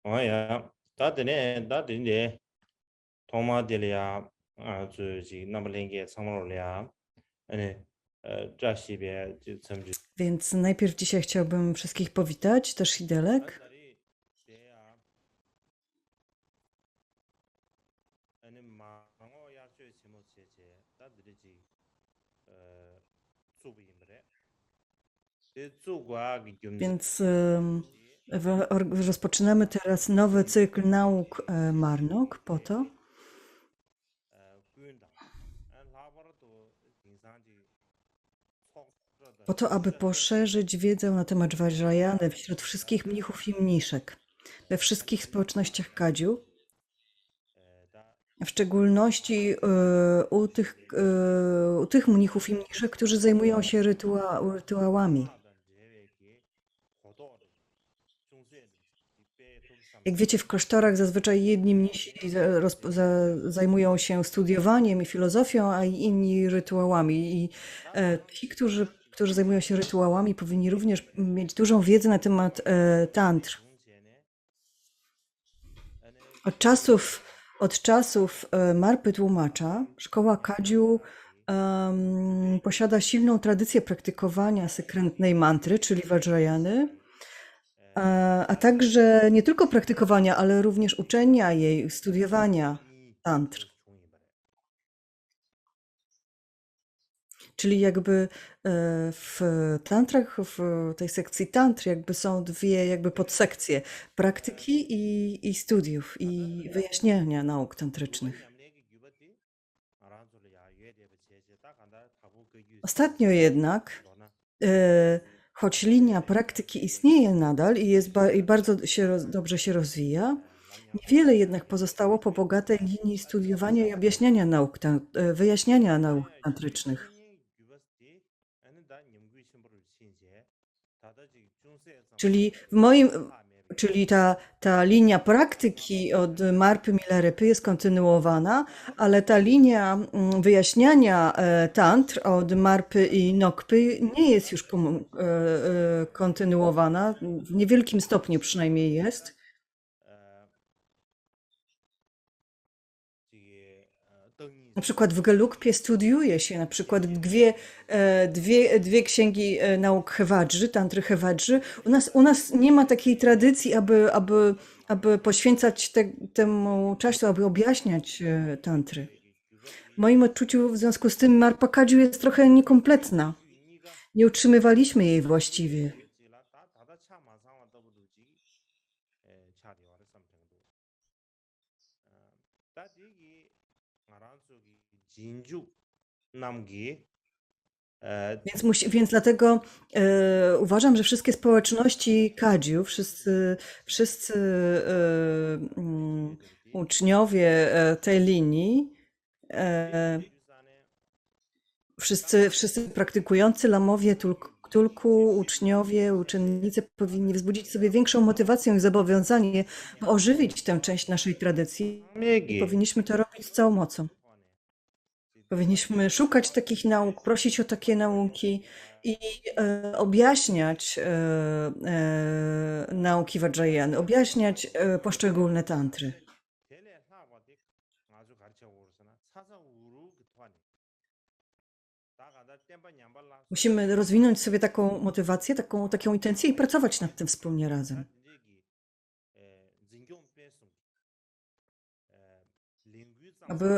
야, 다들네, 도마들이야, 저기 남랭게 상물이야, 아니, 자시베 점주. Więc najpierw dzisiaj chciałbym wszystkich powitać, też Hidelek. 다들이 대야, 아니 망어 약주 제모체제, 다들이지, 수비임래. 대주과 기금지. Więc rozpoczynamy teraz nowy cykl nauk Marnok 구윤다. 안 라버도 인상지 po to, aby poszerzyć wiedzę na temat Vajrayany wśród wszystkich mnichów i mniszek, we wszystkich społecznościach Kadziu, w szczególności u tych mnichów i mniszek, którzy zajmują się rytuałami. Jak wiecie, w klasztorach zazwyczaj jedni mnisi zajmują się studiowaniem i filozofią, a inni rytuałami. I ci, którzy zajmują się rytuałami, powinni również mieć dużą wiedzę na temat tantr. Od czasów Marpy Tłumacza szkoła Kadziu posiada silną tradycję praktykowania sekrętnej mantry, czyli Vajrayany, a także nie tylko praktykowania, ale również uczenia jej, studiowania tantr. Czyli jakby w tantrach, w tej sekcji tantr jakby są dwie jakby podsekcje, praktyki i studiów i wyjaśniania nauk tantrycznych. Ostatnio jednak, choć linia praktyki istnieje nadal i bardzo dobrze się rozwija, niewiele jednak pozostało po bogatej linii studiowania i objaśniania wyjaśniania nauk tantrycznych. Czyli czyli ta linia praktyki od Marpy Milarypy jest kontynuowana, ale ta linia wyjaśniania tantr od Marpy i Nokpy nie jest już kontynuowana, w niewielkim stopniu przynajmniej jest. Na przykład w Gelugpie studiuje się na przykład dwie księgi nauk Hevadży, tantry Hevadży. U nas nie ma takiej tradycji, aby poświęcać temu czasu, aby objaśniać tantry. W moim odczuciu w związku z tym Marpa Kadziu jest trochę niekompletna. Nie utrzymywaliśmy jej właściwie. Więc dlatego uważam, że wszystkie społeczności Kadziu, wszyscy uczniowie tej linii, wszyscy praktykujący lamowie, tulku, uczniowie, uczennice powinni wzbudzić sobie większą motywację i zobowiązanie, by ożywić tę część naszej tradycji i powinniśmy to robić z całą mocą. Powinniśmy szukać takich nauk, prosić o takie nauki i objaśniać nauki Vajrayany, objaśniać poszczególne tantry. Musimy rozwinąć sobie taką motywację, taką intencję i pracować nad tym wspólnie razem.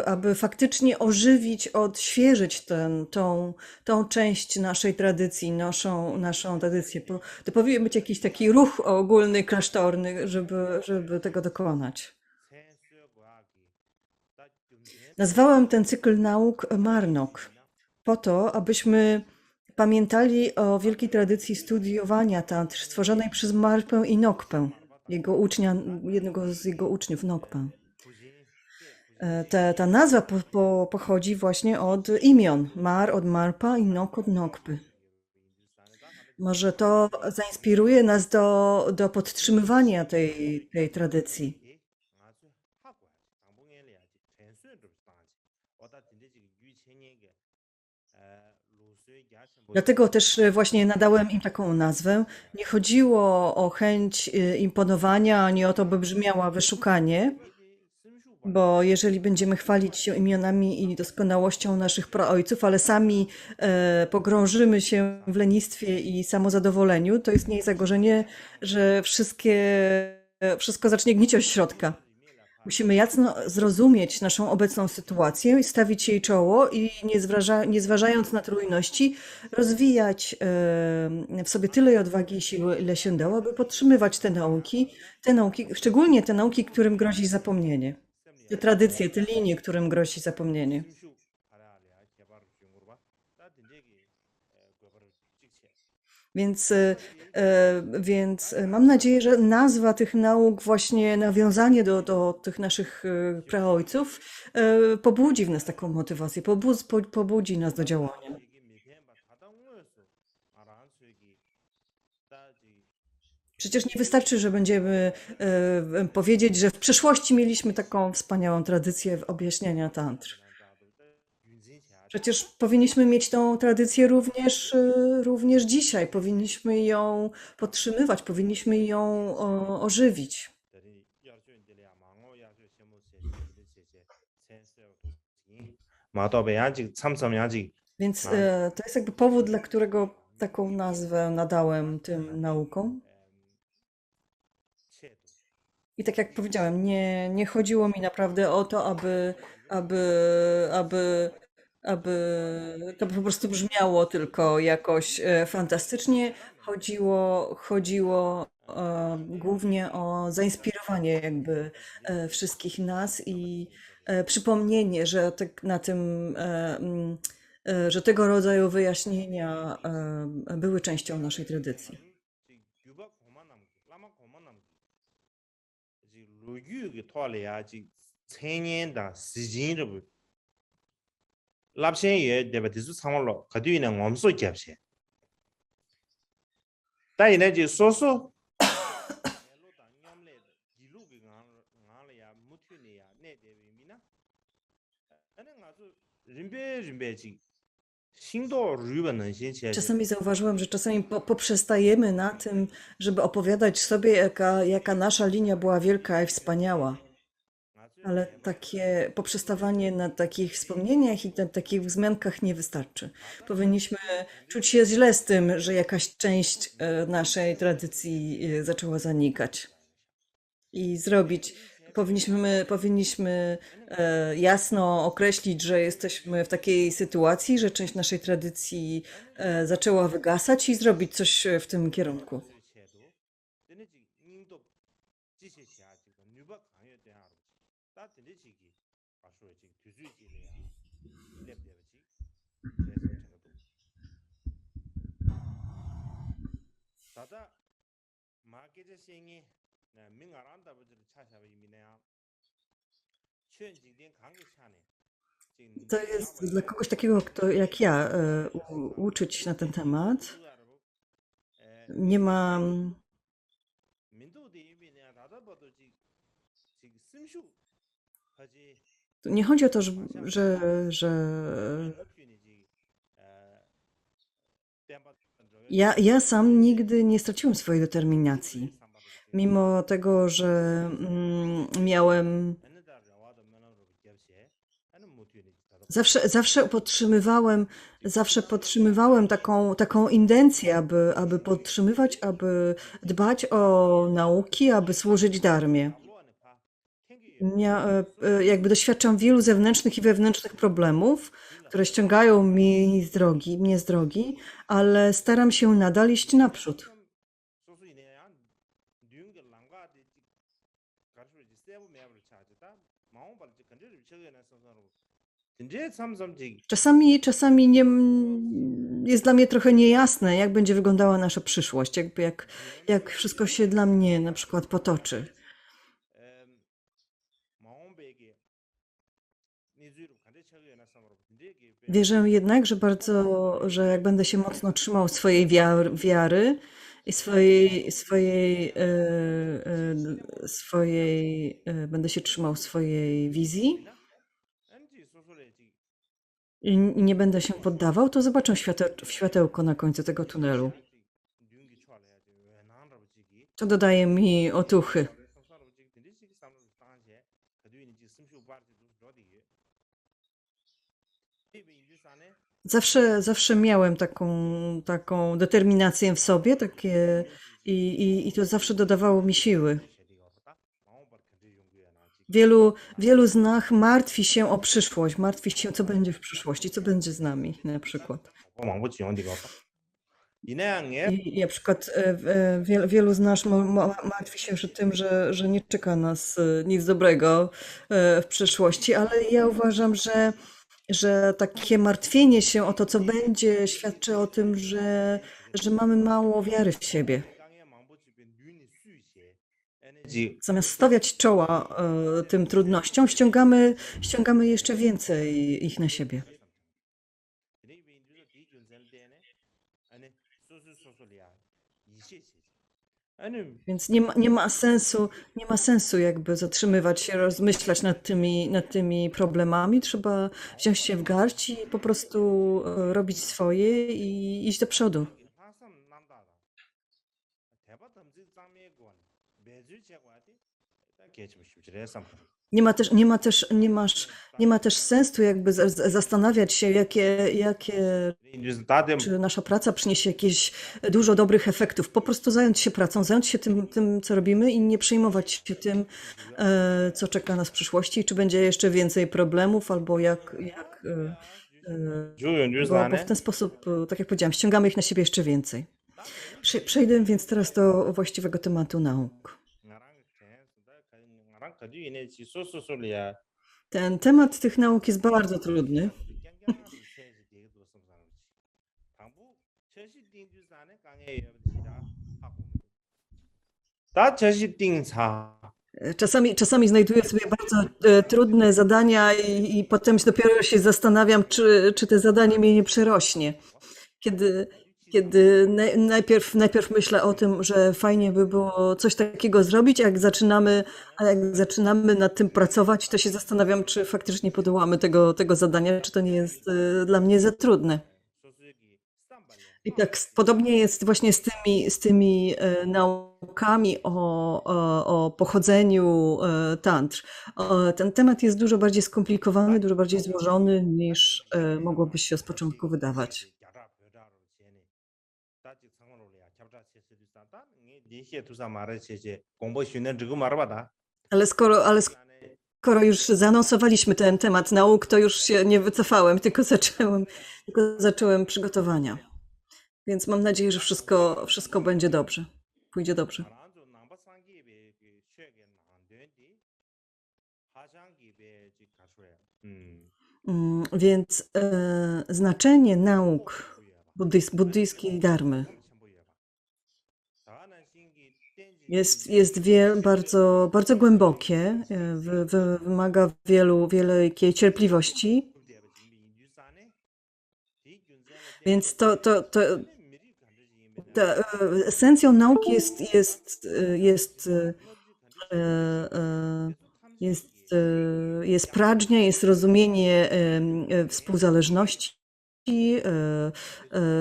Aby faktycznie ożywić, odświeżyć tą część naszej tradycji, naszą tradycję. To powinien być jakiś taki ruch ogólny, klasztorny, żeby tego dokonać. Nazwałem ten cykl nauk Marnok, po to, abyśmy pamiętali o wielkiej tradycji studiowania tantr stworzonej przez Marpę i Nokpę, jednego z jego uczniów, Nokpę. Ta nazwa pochodzi właśnie od imion. Mar od Marpa i Nok od Nokpy. Może to zainspiruje nas do podtrzymywania tej tradycji. Dlatego też właśnie nadałem im taką nazwę. Nie chodziło o chęć imponowania, ani o to, by brzmiała wyszukanie, bo jeżeli będziemy chwalić się imionami i doskonałością naszych praojców, ale sami pogrążymy się w lenistwie i samozadowoleniu, to istnieje zagrożenie, że wszystko zacznie gnić od środka. Musimy jasno zrozumieć naszą obecną sytuację i stawić jej czoło i nie zważając na trudności, rozwijać w sobie tyle odwagi i siły, ile się dało, aby podtrzymywać te nauki, szczególnie te nauki, którym grozi zapomnienie. Te tradycje, te linie, którym grozi zapomnienie. Więc, więc mam nadzieję, że nazwa tych nauk, właśnie nawiązanie do tych naszych praojców, pobudzi w nas taką motywację, pobudzi nas do działania. Przecież nie wystarczy, że będziemy powiedzieć, że w przeszłości mieliśmy taką wspaniałą tradycję objaśniania tantr. Przecież powinniśmy mieć tą tradycję również dzisiaj. Powinniśmy ją podtrzymywać, powinniśmy ją ożywić. Więc to jest jakby powód, dla którego taką nazwę nadałem tym naukom. I tak jak powiedziałem, nie chodziło mi naprawdę o to, aby, aby, aby to po prostu brzmiało tylko jakoś fantastycznie. Chodziło głównie o zainspirowanie jakby wszystkich nas i przypomnienie, że na tym, że tego rodzaju wyjaśnienia były częścią naszej tradycji. 랍신이 데베티스 상월로 가디는 엄소 잡세 다이네지 소소 Czasami zauważyłam, że czasami poprzestajemy na tym, żeby opowiadać sobie, jaka nasza linia była wielka i wspaniała. Ale takie poprzestawanie na takich wspomnieniach i na takich wzmiankach nie wystarczy. Powinniśmy czuć się źle z tym, że jakaś część naszej tradycji zaczęła zanikać. I powinniśmy jasno określić, że jesteśmy w takiej sytuacji, że część naszej tradycji zaczęła wygasać i zrobić coś w tym kierunku. To jest dla kogoś takiego, kto jak ja uczyć na ten temat. Nie ma. Nie chodzi o to, że ja sam nigdy nie straciłem swojej determinacji. Mimo tego, że miałem. Zawsze podtrzymywałem taką intencję, aby podtrzymywać, aby dbać o nauki, aby służyć dharmie. Jakby doświadczam wielu zewnętrznych i wewnętrznych problemów, które ściągają mnie z drogi, ale staram się nadal iść naprzód. Czasami nie, jest dla mnie trochę niejasne, jak będzie wyglądała nasza przyszłość, jak wszystko się dla mnie na przykład potoczy. Wierzę jednak, że jak będę się mocno trzymał swojej wiary i będę się trzymał swojej wizji i nie będę się poddawał, to zobaczę światełko na końcu tego tunelu. To dodaje mi otuchy. Zawsze miałem taką determinację w sobie, i to zawsze dodawało mi siły. Wielu z nas martwi się o przyszłość, martwi się, co będzie w przyszłości, co będzie z nami na przykład. I na przykład wielu z nas martwi się tym, że nie czeka nas nic dobrego w przyszłości, ale ja uważam, że takie martwienie się o to, co będzie, świadczy o tym, że mamy mało wiary w siebie. Zamiast stawiać czoła tym trudnościom, ściągamy jeszcze więcej ich na siebie. Więc nie ma sensu jakby zatrzymywać się, rozmyślać nad tymi problemami. Trzeba wziąć się w garść i po prostu robić swoje i iść do przodu. Nie ma też sensu jakby zastanawiać się, czy nasza praca przyniesie jakieś dużo dobrych efektów. Po prostu zająć się pracą, zająć się tym, co robimy i nie przejmować się tym, co czeka nas w przyszłości, czy będzie jeszcze więcej problemów, albo bo w ten sposób, tak jak powiedziałam, ściągamy ich na siebie jeszcze więcej. Przejdę więc teraz do właściwego tematu nauk. Ten temat tych nauk jest bardzo trudny. Czasami znajduję sobie bardzo trudne zadania i potem dopiero się zastanawiam, czy te zadanie mnie nie przerośnie. Kiedy najpierw myślę o tym, że fajnie by było coś takiego zrobić, a jak zaczynamy nad tym pracować, to się zastanawiam, czy faktycznie podołamy tego zadania, czy to nie jest dla mnie za trudne. I tak podobnie jest właśnie z tymi naukami o pochodzeniu tantr. Ten temat jest dużo bardziej skomplikowany, dużo bardziej złożony, niż mogłoby się z początku wydawać. Ale skoro już zaanonsowaliśmy ten temat nauk, to już się nie wycofałem, tylko zacząłem przygotowania. Więc mam nadzieję, że wszystko będzie dobrze. Pójdzie dobrze. Więc znaczenie nauk buddyjskiej dharmy jest bardzo, bardzo głębokie, wymaga wielkiej cierpliwości. Więc esencją nauki jest pradżnia, jest rozumienie współzależności,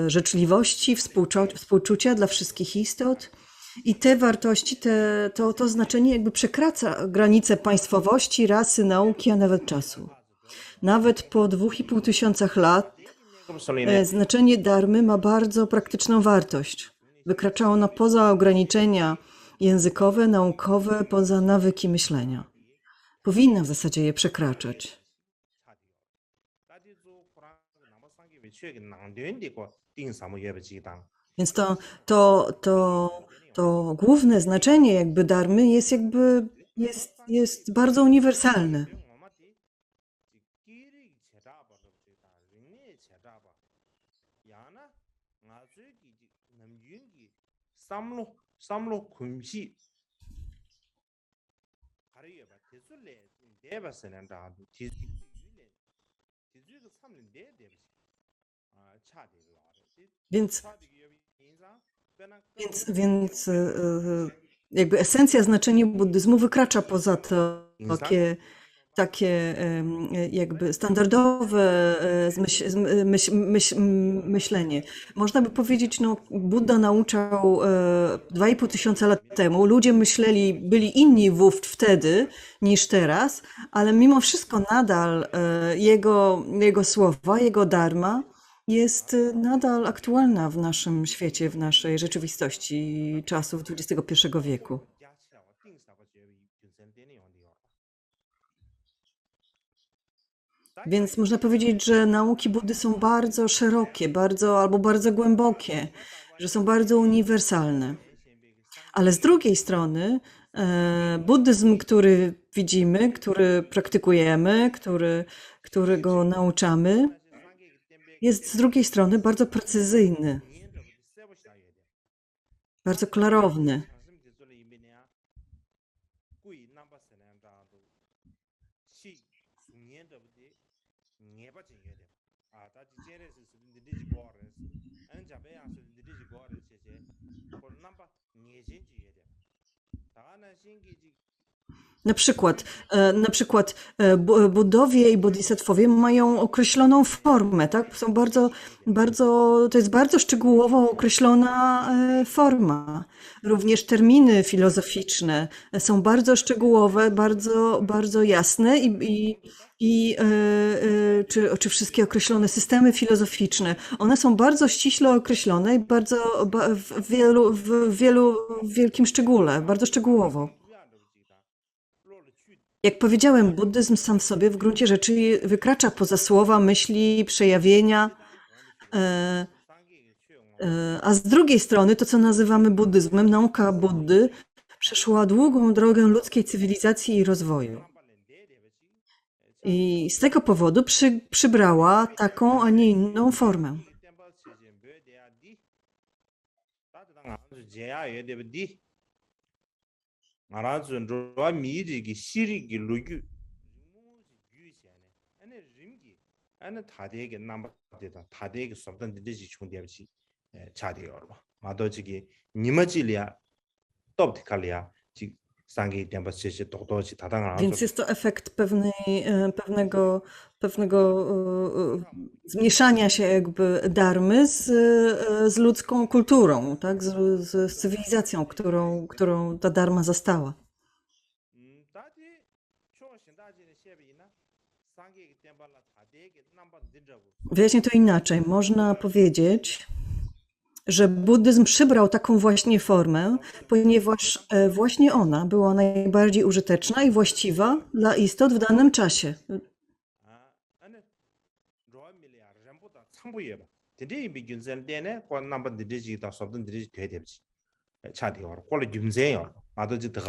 życzliwości, współczucia dla wszystkich istot. I te wartości, to znaczenie jakby przekracza granice państwowości, rasy, nauki, a nawet czasu. Nawet po 2,5 tysiąca lat znaczenie dharmy ma bardzo praktyczną wartość. Wykracza ona poza ograniczenia językowe, naukowe, poza nawyki myślenia. Powinna w zasadzie je przekraczać. Więc to główne znaczenie jakby dharmy jest bardzo uniwersalne. Więc jakby esencja znaczenia buddyzmu wykracza poza takie jakby standardowe myślenie. Można by powiedzieć, no, Buddha nauczał 2,5 tysiąca lat temu. Ludzie myśleli, byli inni wtedy niż teraz, ale mimo wszystko nadal jego słowa, jego dharma jest nadal aktualna w naszym świecie, w naszej rzeczywistości czasów XXI wieku. Więc można powiedzieć, że nauki Buddy są bardzo szerokie, albo bardzo głębokie, że są bardzo uniwersalne. Ale z drugiej strony, buddyzm, który widzimy, który praktykujemy, którego nauczamy, jest z drugiej strony bardzo precyzyjny, bardzo klarowny. Na przykład Buddowie i Bodhisattwowie mają określoną formę, tak? To jest bardzo szczegółowo określona forma. Również terminy filozoficzne są bardzo szczegółowe, bardzo jasne czy wszystkie określone systemy filozoficzne. One są bardzo ściśle określone i w wielkim szczególe, bardzo szczegółowo. Jak powiedziałem, buddyzm sam w sobie w gruncie rzeczy wykracza poza słowa, myśli, przejawienia, a z drugiej strony to, co nazywamy buddyzmem, nauka Buddy, przeszła długą drogę ludzkiej cywilizacji i rozwoju. I z tego powodu przybrała taką, a nie inną formę. Więc jest to efekt pewnego zmieszania się jakby dharmy z ludzką kulturą, tak? Z cywilizacją, którą ta dharma zastała. Wyjaśnię to inaczej. Można powiedzieć, że buddyzm przybrał taką właśnie formę, ponieważ właśnie ona była najbardziej użyteczna i właściwa dla istot w danym czasie.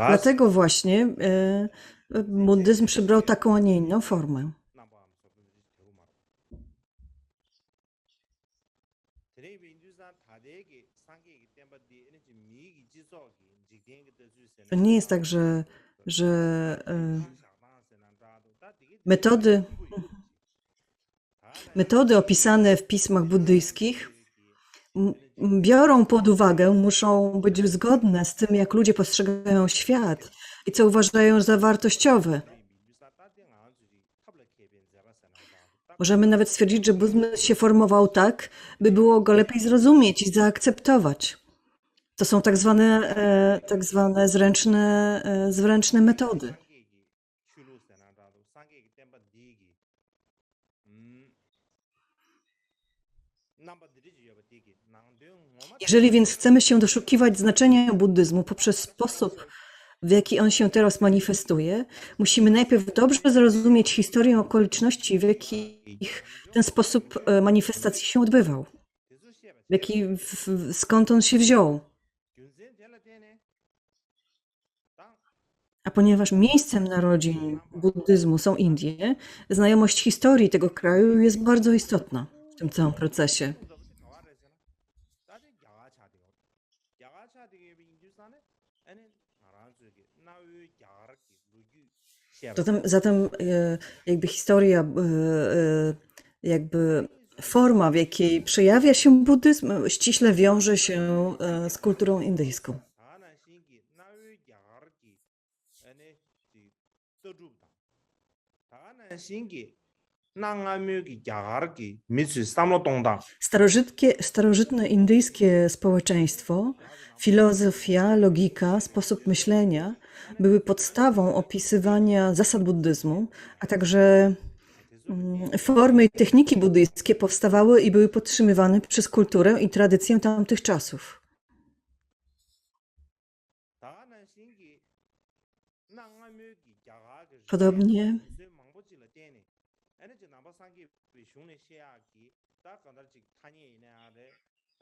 Dlatego właśnie buddyzm przybrał taką, a nie inną formę. To nie jest tak, że metody opisane w pismach buddyjskich biorą pod uwagę, muszą być zgodne z tym, jak ludzie postrzegają świat i co uważają za wartościowe. Możemy nawet stwierdzić, że buddyzm się formował tak, by było go lepiej zrozumieć i zaakceptować. To są tak zwane zręczne metody. Jeżeli więc chcemy się doszukiwać znaczenia buddyzmu poprzez sposób, w jaki on się teraz manifestuje, musimy najpierw dobrze zrozumieć historię okoliczności, w jakich ten sposób manifestacji się odbywał. Skąd on się wziął. A ponieważ miejscem narodzin buddyzmu są Indie, znajomość historii tego kraju jest bardzo istotna w tym całym procesie. Zatem jakby historia, jakby forma, w jakiej przejawia się buddyzm, ściśle wiąże się z kulturą indyjską. 다가는 신기 낭아묘기 야가르기 미츠 삼로동당 Starożytne indyjskie społeczeństwo, filozofia, logika, sposób myślenia były podstawą opisywania zasad buddyzmu, a także formy i techniki buddyjskie powstawały i były podtrzymywane przez kulturę i tradycję tamtych czasów. 다가는 신기 낭아묘기 야가르기 Podobnie 망보지를 때니 에너지 남바상기 비숑네 시야기 다 간다지 타니네 아래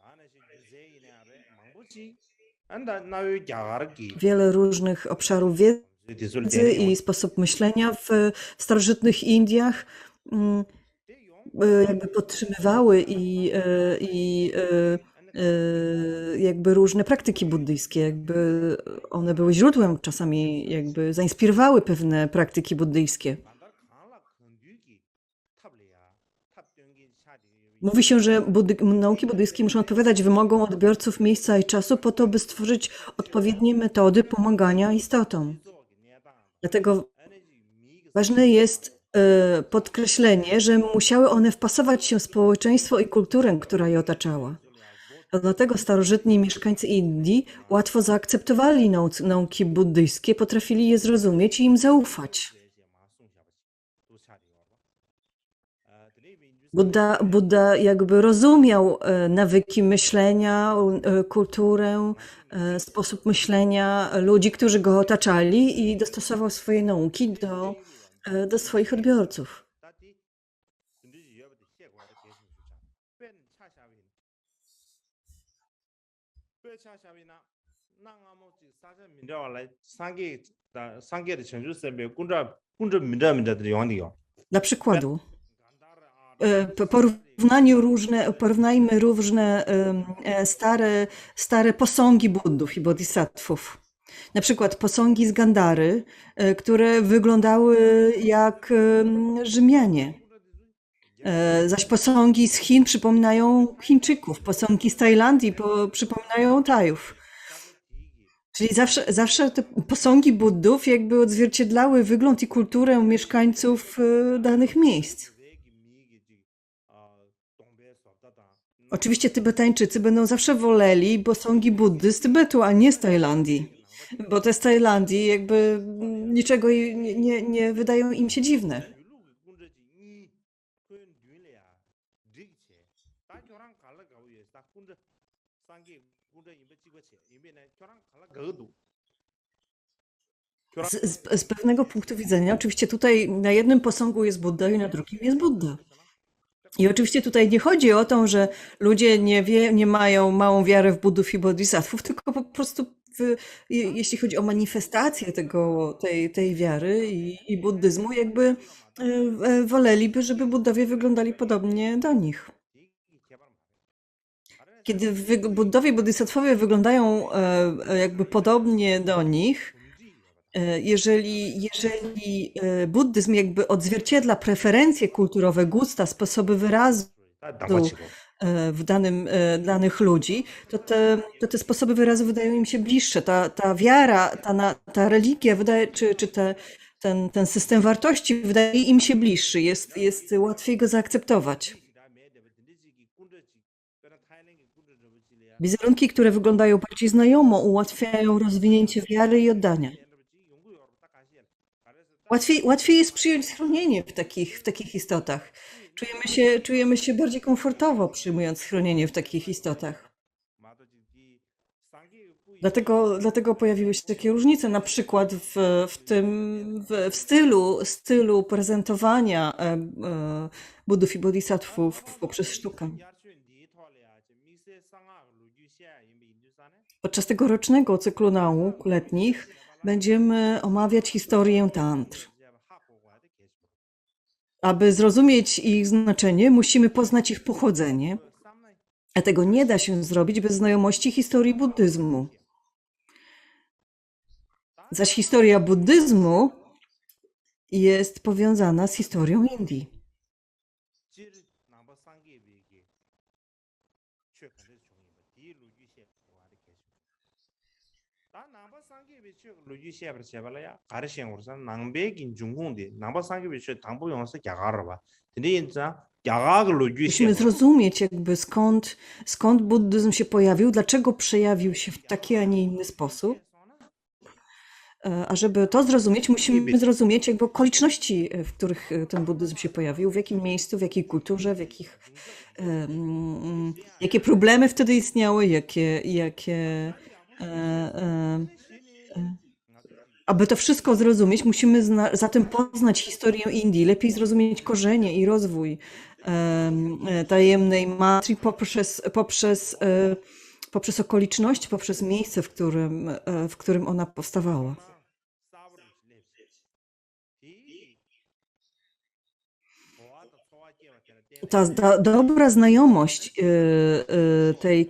다는 시 주제이네 아래 망보지 안다 나요 야가르기 wiele różnych obszarów wiedzy i sposób myślenia w starożytnych Indiach jakby podtrzymywały i jakby różne praktyki buddyjskie, jakby one były źródłem, czasami jakby zainspirowały pewne praktyki buddyjskie. Mówi się, że nauki buddyjskie muszą odpowiadać wymogom odbiorców miejsca i czasu po to, by stworzyć odpowiednie metody pomagania istotom. Dlatego ważne jest podkreślenie, że musiały one wpasować się w społeczeństwo i kulturę, która je otaczała. To dlatego starożytni mieszkańcy Indii łatwo zaakceptowali nauki buddyjskie, potrafili je zrozumieć i im zaufać. Buddha jakby rozumiał nawyki myślenia, kulturę, sposób myślenia ludzi, którzy go otaczali i dostosował swoje nauki do swoich odbiorców. Dla przykładu, porównajmy różne stare posągi Buddów i bodhisattvów. Na przykład posągi z Gandhary, które wyglądały jak Rzymianie. Zaś posągi z Chin przypominają Chińczyków, posągi z Tajlandii przypominają Tajów. Czyli zawsze te posągi Buddów jakby odzwierciedlały wygląd i kulturę mieszkańców danych miejsc. Oczywiście Tybetańczycy będą zawsze woleli posągi Buddy z Tybetu, a nie z Tajlandii. Bo te z Tajlandii jakby niczego nie wydają im się dziwne. Z pewnego punktu widzenia, oczywiście tutaj na jednym posągu jest Buddha i na drugim jest Buddha. I oczywiście tutaj nie chodzi o to, że ludzie nie mają małą wiarę w Buddów i Bodhisattvów, tylko po prostu jeśli chodzi o manifestację tej wiary i buddyzmu, jakby woleliby, żeby Buddowie wyglądali podobnie do nich. Kiedy Buddowie i Bodhisattwowie wyglądają jakby podobnie do nich, jeżeli buddyzm jakby odzwierciedla preferencje kulturowe, gusta, sposoby wyrazu w danych ludzi, to te sposoby wyrazu wydają im się bliższe. Ta wiara, ta religia, ten system wartości wydaje im się bliższy, jest łatwiej go zaakceptować. Wizerunki, które wyglądają bardziej znajomo, ułatwiają rozwinięcie wiary i oddania. Łatwiej jest przyjąć schronienie w takich istotach. Czujemy się bardziej komfortowo przyjmując schronienie w takich istotach. Dlatego pojawiły się takie różnice, na przykład w stylu prezentowania Buddów i Bodhisattvów poprzez sztukę. Podczas tegorocznego cyklu nauk letnich będziemy omawiać historię tantr. Aby zrozumieć ich znaczenie, musimy poznać ich pochodzenie, a tego nie da się zrobić bez znajomości historii buddyzmu. Zaś historia buddyzmu jest powiązana z historią Indii. 루지시아 버체발야 가르시앙 우르산 낭베긴 중공데 나바상기 비슈 당부 용서 야가르바 근데 진짜 야가그 루지시아 Musimy zrozumieć jakby skąd buddyzm się pojawił, dlaczego przejawił się w taki, a nie inny sposób. A żeby to zrozumieć, musimy zrozumieć jakby okoliczności, w których ten buddyzm się pojawił, w jakim miejscu, w jakiej kulturze, jakie problemy wtedy istniały, aby to wszystko zrozumieć, musimy zatem poznać historię Indii, lepiej zrozumieć korzenie i rozwój tajemnej matrii poprzez okoliczności, poprzez miejsce, w którym ona powstawała. Ta dobra znajomość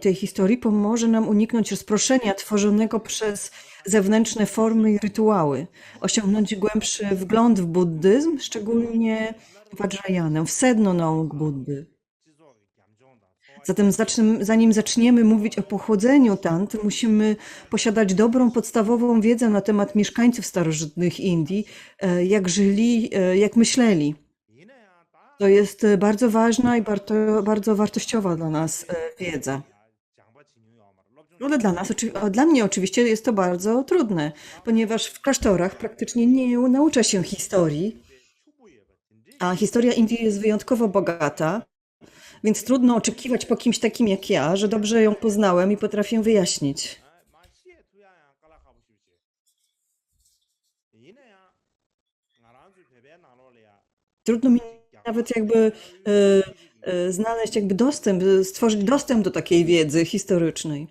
tej historii pomoże nam uniknąć rozproszenia tworzonego przez zewnętrzne formy i rytuały, osiągnąć głębszy wgląd w buddyzm, szczególnie Vajrayanę, w sedno nauk Buddy. Zatem zanim zaczniemy mówić o pochodzeniu tant, musimy posiadać dobrą podstawową wiedzę na temat mieszkańców starożytnych Indii, jak żyli, jak myśleli. To jest bardzo ważna i bardzo wartościowa dla nas wiedza. Ale dla mnie oczywiście jest to bardzo trudne, ponieważ w klasztorach praktycznie nie naucza się historii, a historia Indii jest wyjątkowo bogata, więc trudno oczekiwać po kimś takim jak ja, że dobrze ją poznałem i potrafię wyjaśnić. Trudno mi nawet jakby znaleźć jakby stworzyć dostęp do takiej wiedzy historycznej.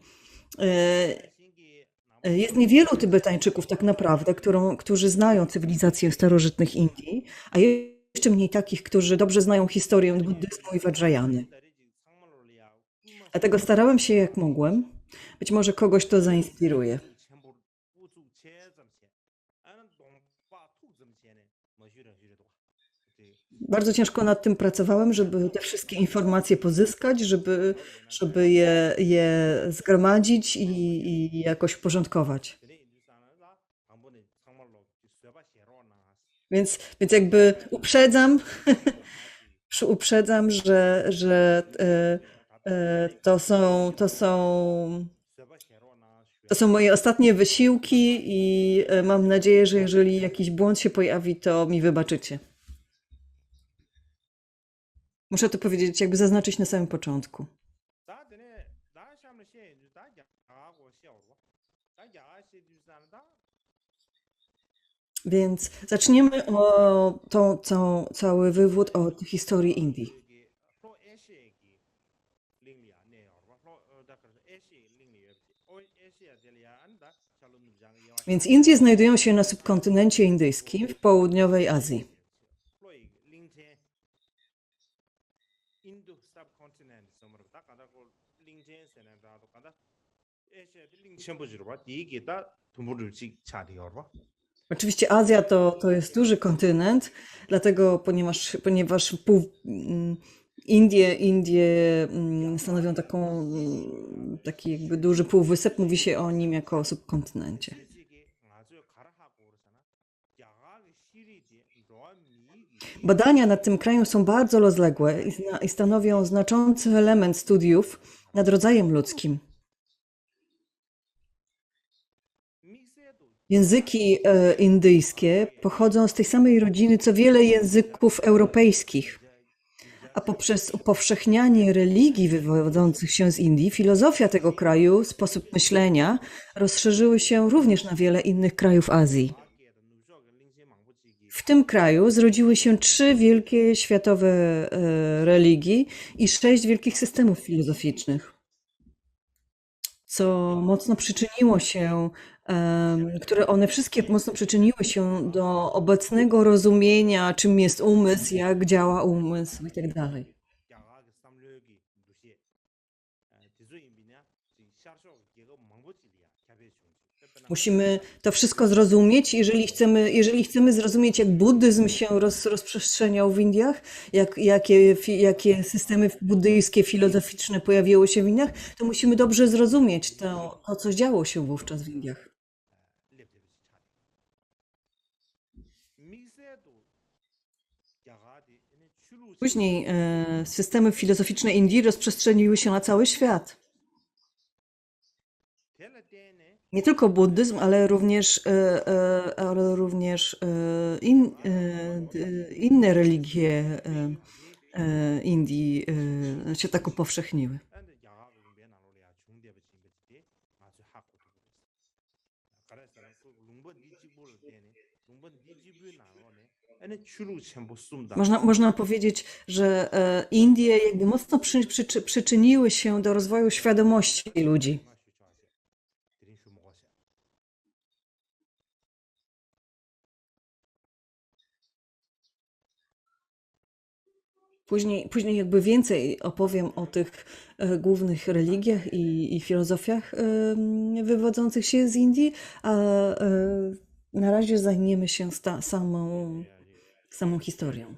Jest niewielu Tybetańczyków tak naprawdę, którzy znają cywilizację starożytnych Indii, a jeszcze mniej takich, którzy dobrze znają historię buddyzmu i Vajrayany. Dlatego starałem się jak mogłem. Być może kogoś to zainspiruje. Bardzo ciężko nad tym pracowałem, żeby te wszystkie informacje pozyskać, żeby je zgromadzić i jakoś uporządkować. Więc jakby uprzedzam, że to są moje ostatnie wysiłki i mam nadzieję, że jeżeli jakiś błąd się pojawi, to mi wybaczycie. Muszę to powiedzieć, jakby zaznaczyć na samym początku. Więc zaczniemy cały wywód od historii Indii. Więc Indie znajdują się na subkontynencie indyjskim w południowej Azji. Oczywiście Azja to jest duży kontynent, dlatego ponieważ Indie stanowią taki jakby duży półwysep, mówi się o nim jako o subkontynencie. Badania nad tym krajem są bardzo rozległe i stanowią znaczący element studiów nad rodzajem ludzkim. Języki indyjskie pochodzą z tej samej rodziny co wiele języków europejskich, a poprzez upowszechnianie religii wywodzących się z Indii, filozofia tego kraju, sposób myślenia rozszerzyły się również na wiele innych krajów Azji. W tym kraju zrodziły się 3 wielkie światowe religii i 6 wielkich systemów filozoficznych, co mocno przyczyniło się, które one wszystkie mocno przyczyniły się do obecnego rozumienia, czym jest umysł, jak działa umysł itd. Musimy to wszystko zrozumieć, jeżeli chcemy zrozumieć, jak buddyzm się rozprzestrzeniał w Indiach, jakie systemy buddyjskie, filozoficzne pojawiły się w Indiach, to musimy dobrze zrozumieć to, co działo się wówczas w Indiach. Później systemy filozoficzne Indii rozprzestrzeniły się na cały świat. Nie tylko buddyzm, ale również inne religie Indii się tak upowszechniły. Można powiedzieć, że Indie jakby mocno przyczyniły się do rozwoju świadomości ludzi. Później jakby więcej opowiem o tych głównych religiach i filozofiach wywodzących się z Indii, a na razie zajmiemy się samą historią.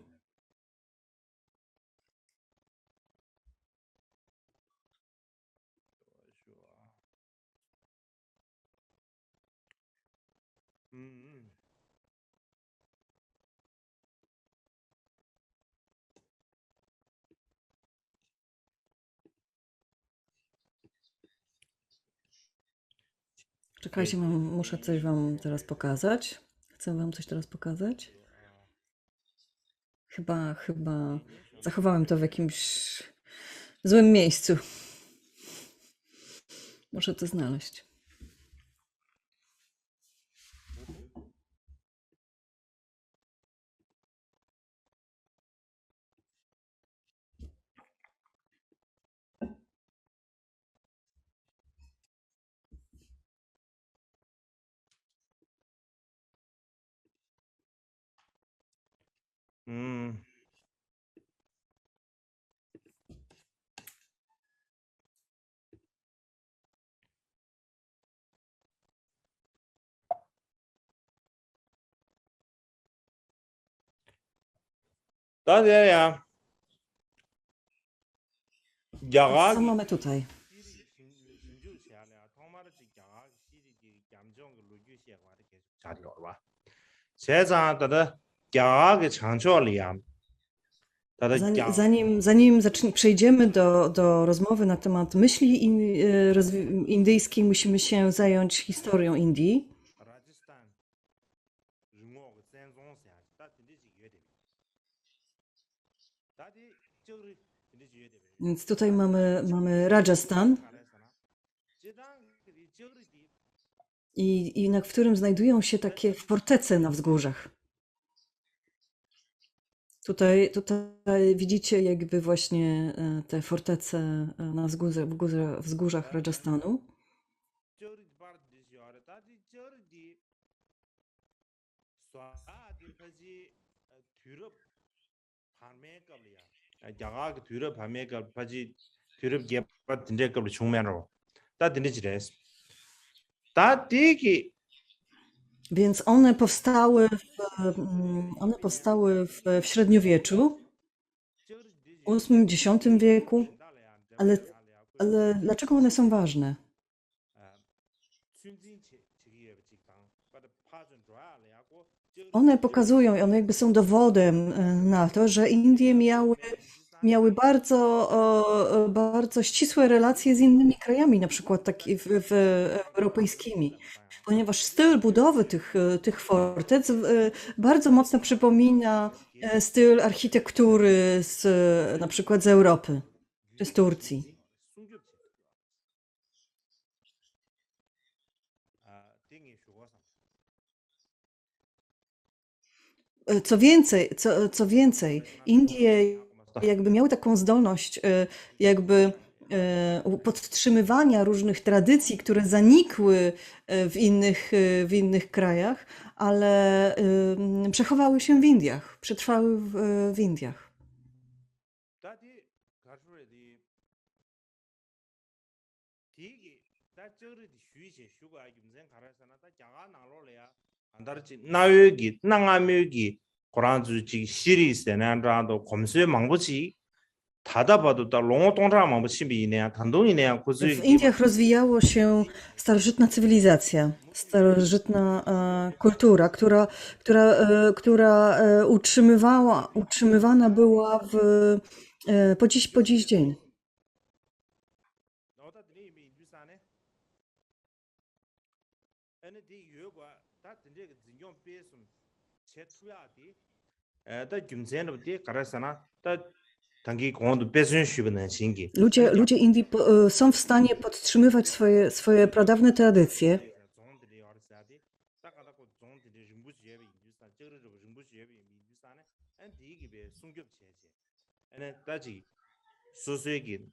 Czekajcie, muszę coś wam teraz pokazać. Chcę wam coś teraz pokazać. Chyba zachowałem to w jakimś złym miejscu. Muszę to znaleźć. 다돼야 Co mamy tutaj? Zanim przejdziemy do rozmowy na temat myśli indyjskiej, musimy się zająć historią Indii. Więc tutaj mamy Rajasthan, w którym znajdują się takie fortece na wzgórzach. Tutaj widzicie jakby właśnie te fortece na wzgórzach Rajasthanu. Więc one powstały w średniowieczu, w VIII-X wieku, ale dlaczego one są ważne? One pokazują, one jakby są dowodem na to, że Indie miały bardzo ścisłe relacje z innymi krajami, na przykład europejskimi, ponieważ styl budowy tych fortec bardzo mocno przypomina styl architektury na przykład z Europy czy z Turcji. Co więcej, Indie jakby miały taką zdolność jakby podtrzymywania różnych tradycji, które zanikły w innych krajach, ale przechowały się w Indiach, przetrwały w Indiach. 나요기 낭아묘기 고란주지 시리스에나라도 검수의 망보지 다다 봐도 다 롱어 동자 뭐 신비네 단동이네 W 고즈기 Indiach rozwijało się starożytna cywilizacja, starożytna kultura, która utrzymywana była po dziś dzień. 너다 드리 미 유산에 에네 디 요가 다 든제 진용 베스 제투야디 에다 김젠르디 가라사나 다 단기 공원도 베스는 쉬는 신기 Ludzie Indii są w stanie podtrzymywać swoje pradawne tradycje. 종들이 어르사디 딱하다고 종들이 림부시에 유산 저르르 림부시에 유산에 엔 디기베 숨겹 제제 에네 따지 소소기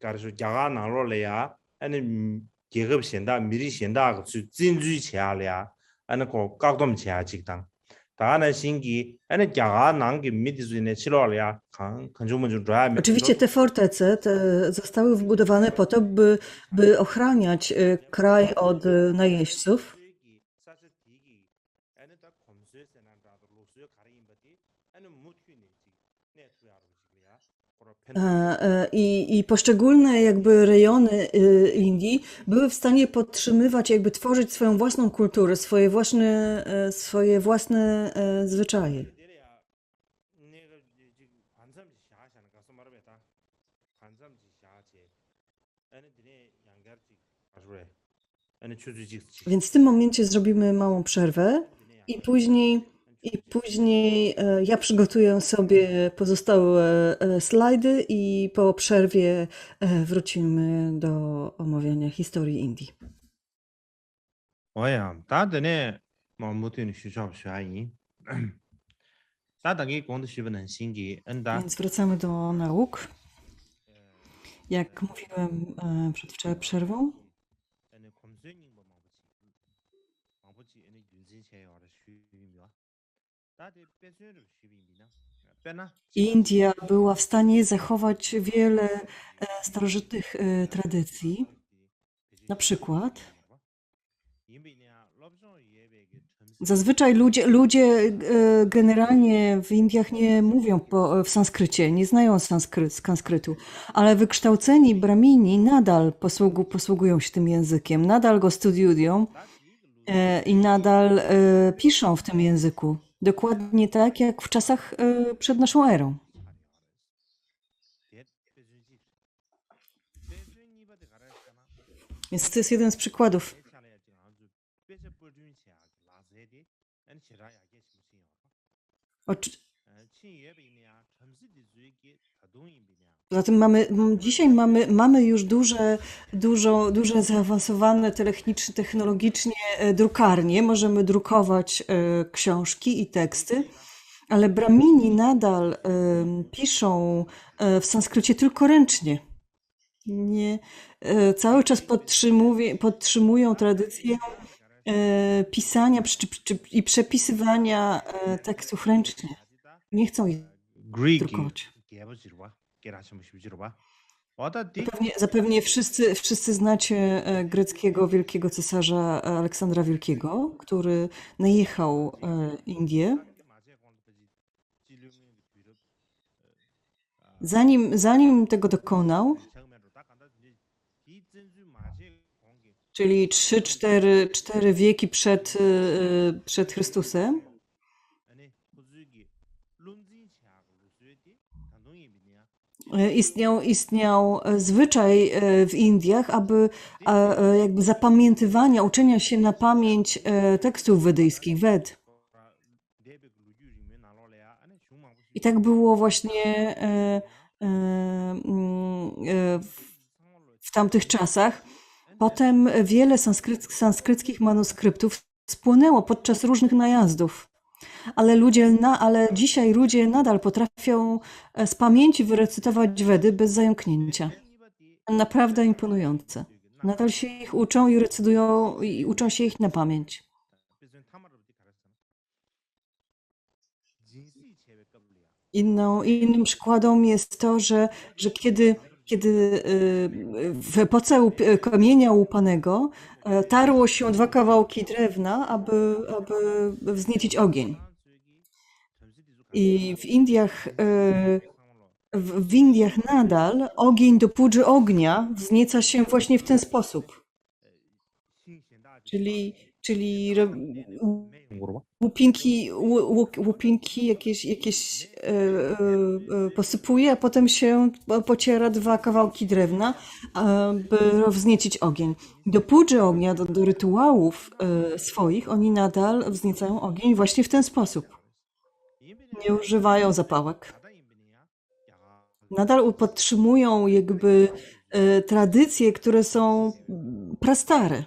가르쇼 자가 나로래야 에네 계급 현다 미리 현다 그 진주의 제알이야 에네 고 각돔 제아직당 다나 신기 에네 자가 난기 미디즈네 치료래야 간주문 좀 줘야 Oczywiście te fortece zostały wybudowane po to, by ochraniać kraj od najeźdźców. 사실 디기 에네 다 검수에서난다도 로스요 가리인바디 에네 무튀니 네 투야로 지금이야 I poszczególne jakby rejony Indii były w stanie podtrzymywać, jakby tworzyć swoją własną kulturę, swoje własne zwyczaje. 내려야 내가 지금 관sam지 샤샤는 가서 말하겠다 관sam지 샤제 에네 드네 양가르지 아주래 에네 추주지 Więc w tym momencie zrobimy małą przerwę i później ja przygotuję sobie pozostałe slajdy i po przerwie wrócimy do omawiania historii Indii. 어야 다드네 뭐 못되는 시작샤이 다당이 공도 시분은 신기 엔다 Więc wracamy do nauk. Jak mówiłem przed przerwą, 에네 검수님 뭐 망보지 에네 윤진체에 어라 쉬비미와 다데 빼서를 쉬비미나 빼나 India była w stanie zachować wiele starożytnych tradycji. Na przykład, zazwyczaj ludzie generalnie w Indiach nie mówią w sanskrycie, nie znają sanskrytu, ale wykształceni bramini nadal posługują się tym językiem, nadal go studiują i nadal piszą w tym języku. Dokładnie tak jak w czasach przed naszą erą. Więc to jest jeden z przykładów. Poza tym dzisiaj mamy już duże zaawansowane technologicznie drukarnie. Możemy drukować książki i teksty, ale bramini nadal piszą w sanskrycie tylko ręcznie. Nie, cały czas podtrzymują tradycję pisania i przepisywania tekstów ręcznie. Nie chcą ich drukować. Zapewnie wszyscy znacie greckiego wielkiego cesarza Aleksandra Wielkiego, który najechał Indię. Zanim tego dokonał, czyli 3-4 wieki przed Chrystusem, istniał zwyczaj w Indiach, aby jakby zapamiętywania, uczenia się na pamięć tekstów wedyjskich, Ved. I tak było właśnie w tamtych czasach. Potem wiele sanskryckich manuskryptów spłonęło podczas różnych najazdów. Ale dzisiaj ludzie nadal potrafią z pamięci wyrecytować Wedy bez zająknięcia. Naprawdę imponujące. Nadal się ich uczą i recytują i uczą się ich na pamięć. Innym przykładem jest to, że kiedy w epoce kamienia łupanego tarło się 2 kawałki drewna, aby wzniecić ogień. I w Indiach w Indiach nadal ogień do pudży ognia wznieca się właśnie w ten sposób. Czyli łupinki jakieś posypuje, a potem się pociera 2 kawałki drewna, by wzniecić ogień. Do pudży ognia, do rytuałów swoich, oni nadal wzniecają ogień właśnie w ten sposób. Nie używają zapałek. Nadal podtrzymują jakby tradycje, które są prastare.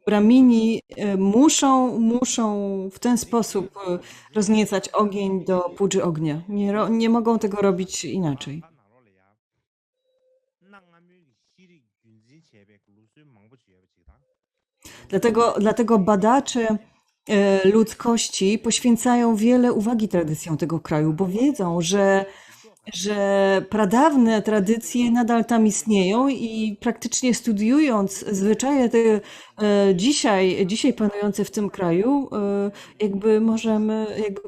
Bramini muszą w ten sposób rozniecać ogień do pudży ognia. Nie mogą tego robić inaczej. Dlatego badacze ludzkości poświęcają wiele uwagi tradycjom tego kraju, bo wiedzą, że pradawne tradycje nadal tam istnieją i praktycznie studiując zwyczaje te dzisiaj panujące w tym kraju, jakby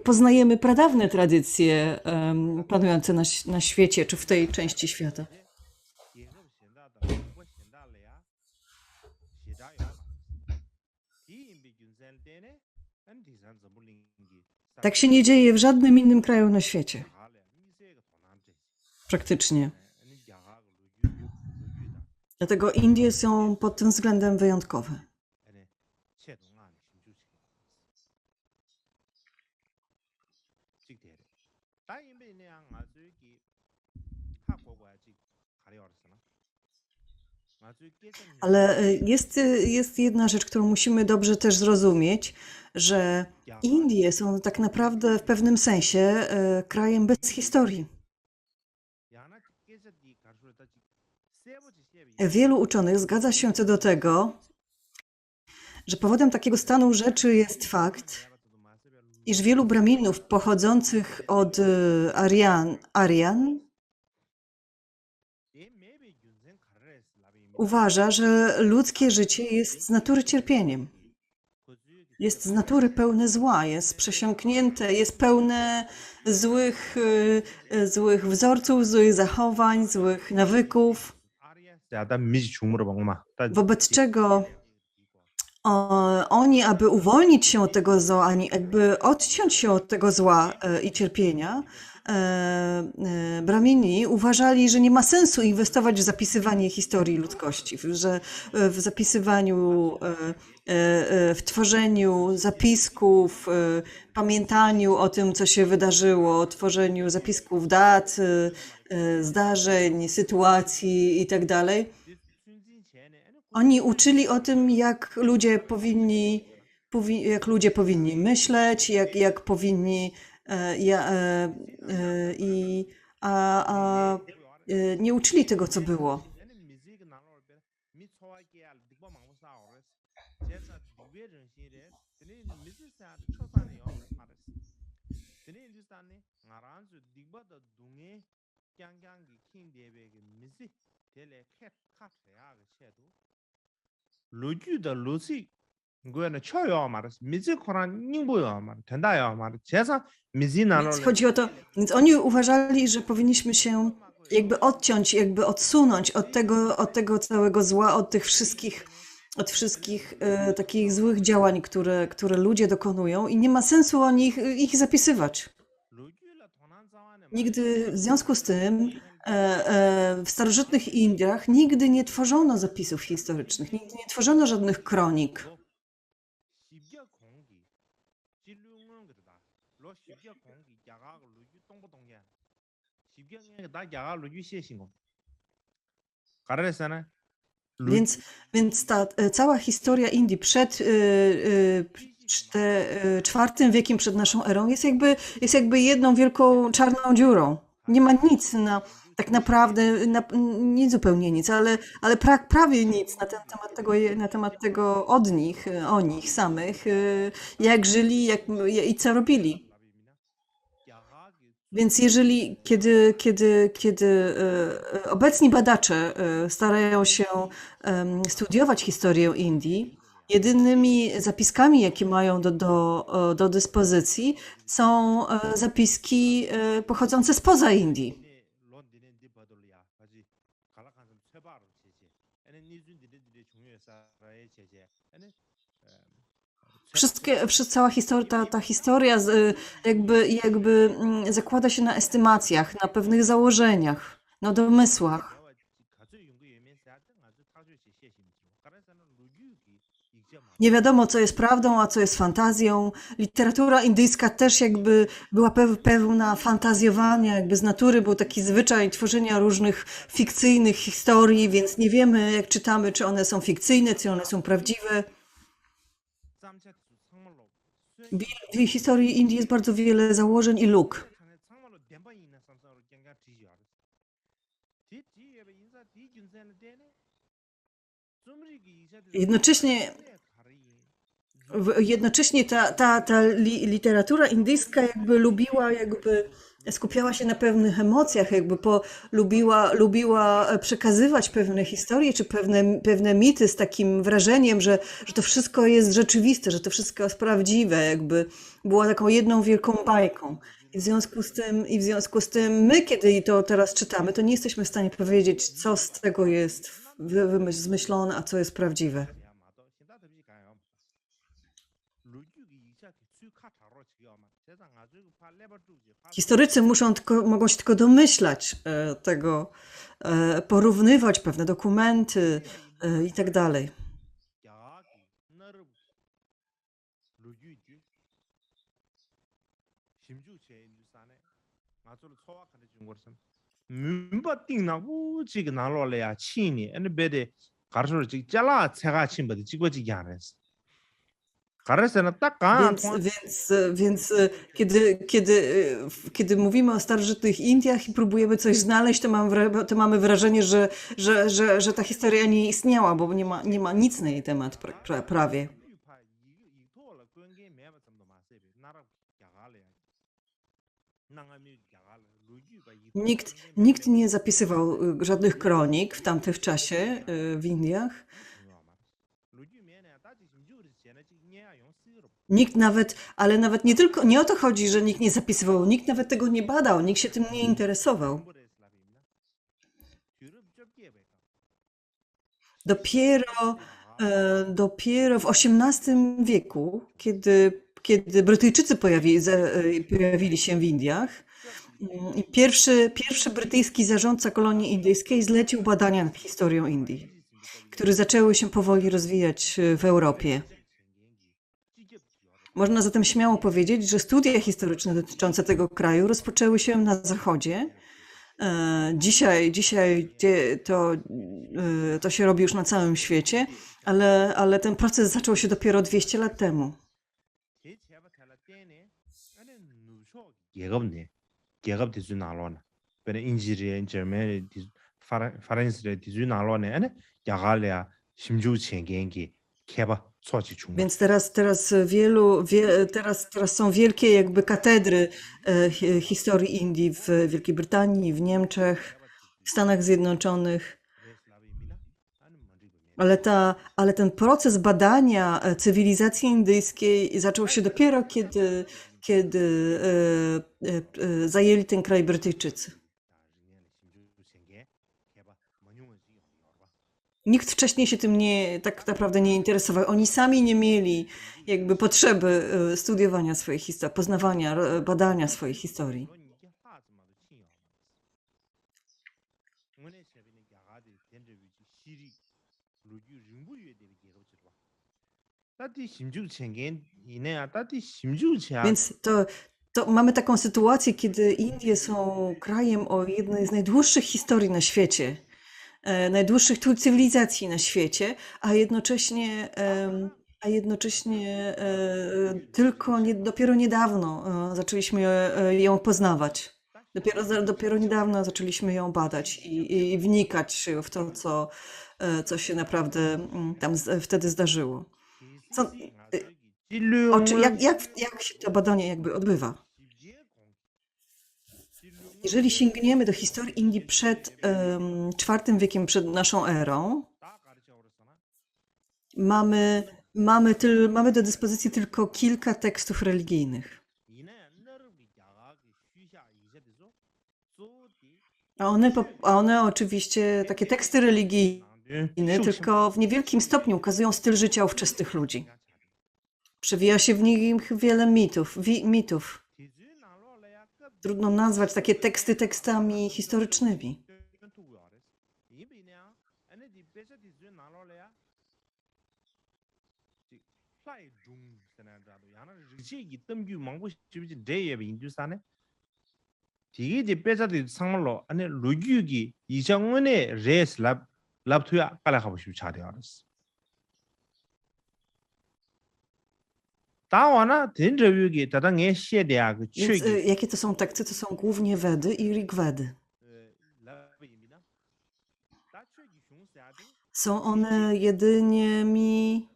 poznajemy pradawne tradycje panujące na świecie, czy w tej części świata. Tak się nie dzieje w żadnym innym kraju na świecie. Praktycznie. Dlatego Indie są pod tym względem wyjątkowe. Ale jest jedna rzecz, którą musimy dobrze też zrozumieć, że Indie są tak naprawdę w pewnym sensie krajem bez historii. Wielu uczonych zgadza się co do tego, że powodem takiego stanu rzeczy jest fakt, iż wielu braminów pochodzących od Aryan uważa, że ludzkie życie jest z natury cierpieniem. Jest z natury pełne zła, jest przesiąknięte, jest pełne złych wzorców, złych zachowań, złych nawyków. Wobec czego oni, aby uwolnić się od tego zła, jakby odciąć się od tego zła i cierpienia, Bramini uważali, że nie ma sensu inwestować w zapisywanie historii ludzkości, że w zapisywaniu, w tworzeniu zapisków, pamiętaniu o tym, co się wydarzyło, tworzeniu zapisków dat, zdarzeń, sytuacji itd. Oni uczyli o tym, jak ludzie powinni myśleć, jak powinni nie uczyli tego, co było. Więc chodzi o to, więc oni uważali, że powinniśmy się jakby odciąć, jakby odsunąć od tego całego zła, od wszystkich takich złych działań, które ludzie dokonują i nie ma sensu ich zapisywać. Nigdy w związku z tym w starożytnych Indiach nigdy nie tworzono zapisów historycznych, nigdy nie tworzono żadnych kronik. Więc ta cała historia Indii przed IV wiekiem przed naszą erą jest jakby jedną wielką czarną dziurą. Nie ma nic tak naprawdę, nie zupełnie nic, ale prawie nic na temat tego o nich samych, jak żyli i co robili. Więc kiedy obecni badacze starają się studiować historię Indii, Jedynymi zapiskami, jakie mają do dyspozycji, są zapiski pochodzące spoza Indii. Cała historia, ta historia zakłada się na estymacjach, na pewnych założeniach, na domysłach. Nie wiadomo, co jest prawdą, a co jest fantazją. Literatura indyjska też jakby była pełna fantazjowania, jakby z natury był taki zwyczaj tworzenia różnych fikcyjnych historii, więc nie wiemy, jak czytamy, czy one są fikcyjne, czy one są prawdziwe. W historii Indii jest bardzo wiele założeń i luk. Jednocześnie ta literatura indyjska skupiała się na pewnych emocjach, lubiła przekazywać pewne historie czy pewne mity z takim wrażeniem, że to wszystko jest rzeczywiste, że to wszystko jest prawdziwe, jakby była taką jedną wielką bajką. I w związku z tym my, kiedy to teraz czytamy, to nie jesteśmy w stanie powiedzieć, co z tego jest zmyślone, a co jest prawdziwe. Historycy mogą się tylko domyślać tego, porównywać pewne dokumenty i tak dalej. Więc kiedy mówimy o starożytnych Indiach i próbujemy coś znaleźć, to mamy wrażenie, że ta historia nie istniała, bo nie ma nic na jej temat prawie. Nikt nie zapisywał żadnych kronik w tamtym czasie w Indiach. Ale nawet nie o to chodzi, że nikt nie zapisywał, nikt nawet tego nie badał, nikt się tym nie interesował. Dopiero w XVIII wieku, kiedy Brytyjczycy pojawili się w Indiach, pierwszy brytyjski zarządca kolonii indyjskiej zlecił badania nad historią Indii, które zaczęły się powoli rozwijać w Europie. Można zatem śmiało powiedzieć, że studia historyczne dotyczące tego kraju rozpoczęły się na Zachodzie. Dzisiaj to się robi już na całym świecie, ale ten proces zaczął się dopiero 200 lat temu. Więc teraz są wielkie jakby katedry historii Indii w Wielkiej Brytanii, w Niemczech, w Stanach Zjednoczonych. Ale ten proces badania cywilizacji indyjskiej zaczął się dopiero, kiedy zajęli ten kraj Brytyjczycy. Nikt wcześniej się tym tak naprawdę nie interesował. Oni sami nie mieli jakby potrzeby studiowania swojej historii, poznawania, badania swojej historii. Więc to mamy taką sytuację, kiedy Indie są krajem o jednej z najdłuższych historii na świecie, najdłuższych cywilizacji na świecie, a jednocześnie dopiero niedawno zaczęliśmy ją poznawać. Dopiero niedawno zaczęliśmy ją badać i wnikać w to, co się naprawdę tam wtedy zdarzyło. Jak się to badanie jakby odbywa? Jeżeli sięgniemy do historii Indii przed IV wiekiem, przed naszą erą, mamy mamy do dyspozycji tylko kilka tekstów religijnych. A one oczywiście, takie teksty religijne, tylko w niewielkim stopniu ukazują styl życia ówczesnych ludzi. Przewija się w nich wiele mitów. Trudno nazwać takie teksty tekstami historycznymi. 되게 이제 빼자들 상말로 안에 루규기 이정은의 레스 랍투야 깔아가고 싶어 잘해요 알았어. 다와나 된저유기 다당에 시에대야 그 Więc 취기 jakie to są teksty? To są głównie Wedy i Rigvedy. Są one jedynymi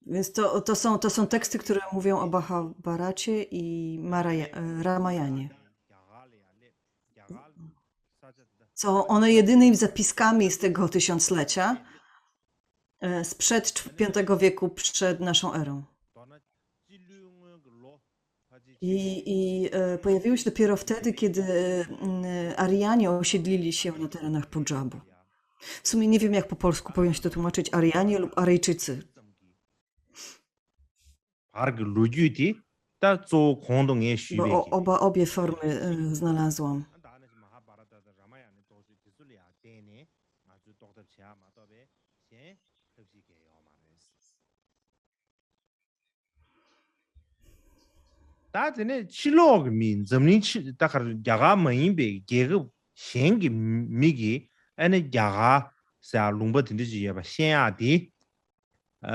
Więc to są teksty, które mówią o Mahabharacie i Ramayanie. Są one jedynymi zapiskami z tego tysiąclecia, sprzed V wieku przed naszą erą. I pojawiły się dopiero wtedy, kiedy Arianie osiedlili się na terenach Punjabu. W sumie nie wiem, jak po polsku powinno się to tłumaczyć, Arianie lub Aryjczycy. Bo obie formy znalazłam. 다전에 칠록 민 점린 딱하르 야가 뭐인베 계급 생기 미기 아니 야가 사 롱버 딘지야 바 시야디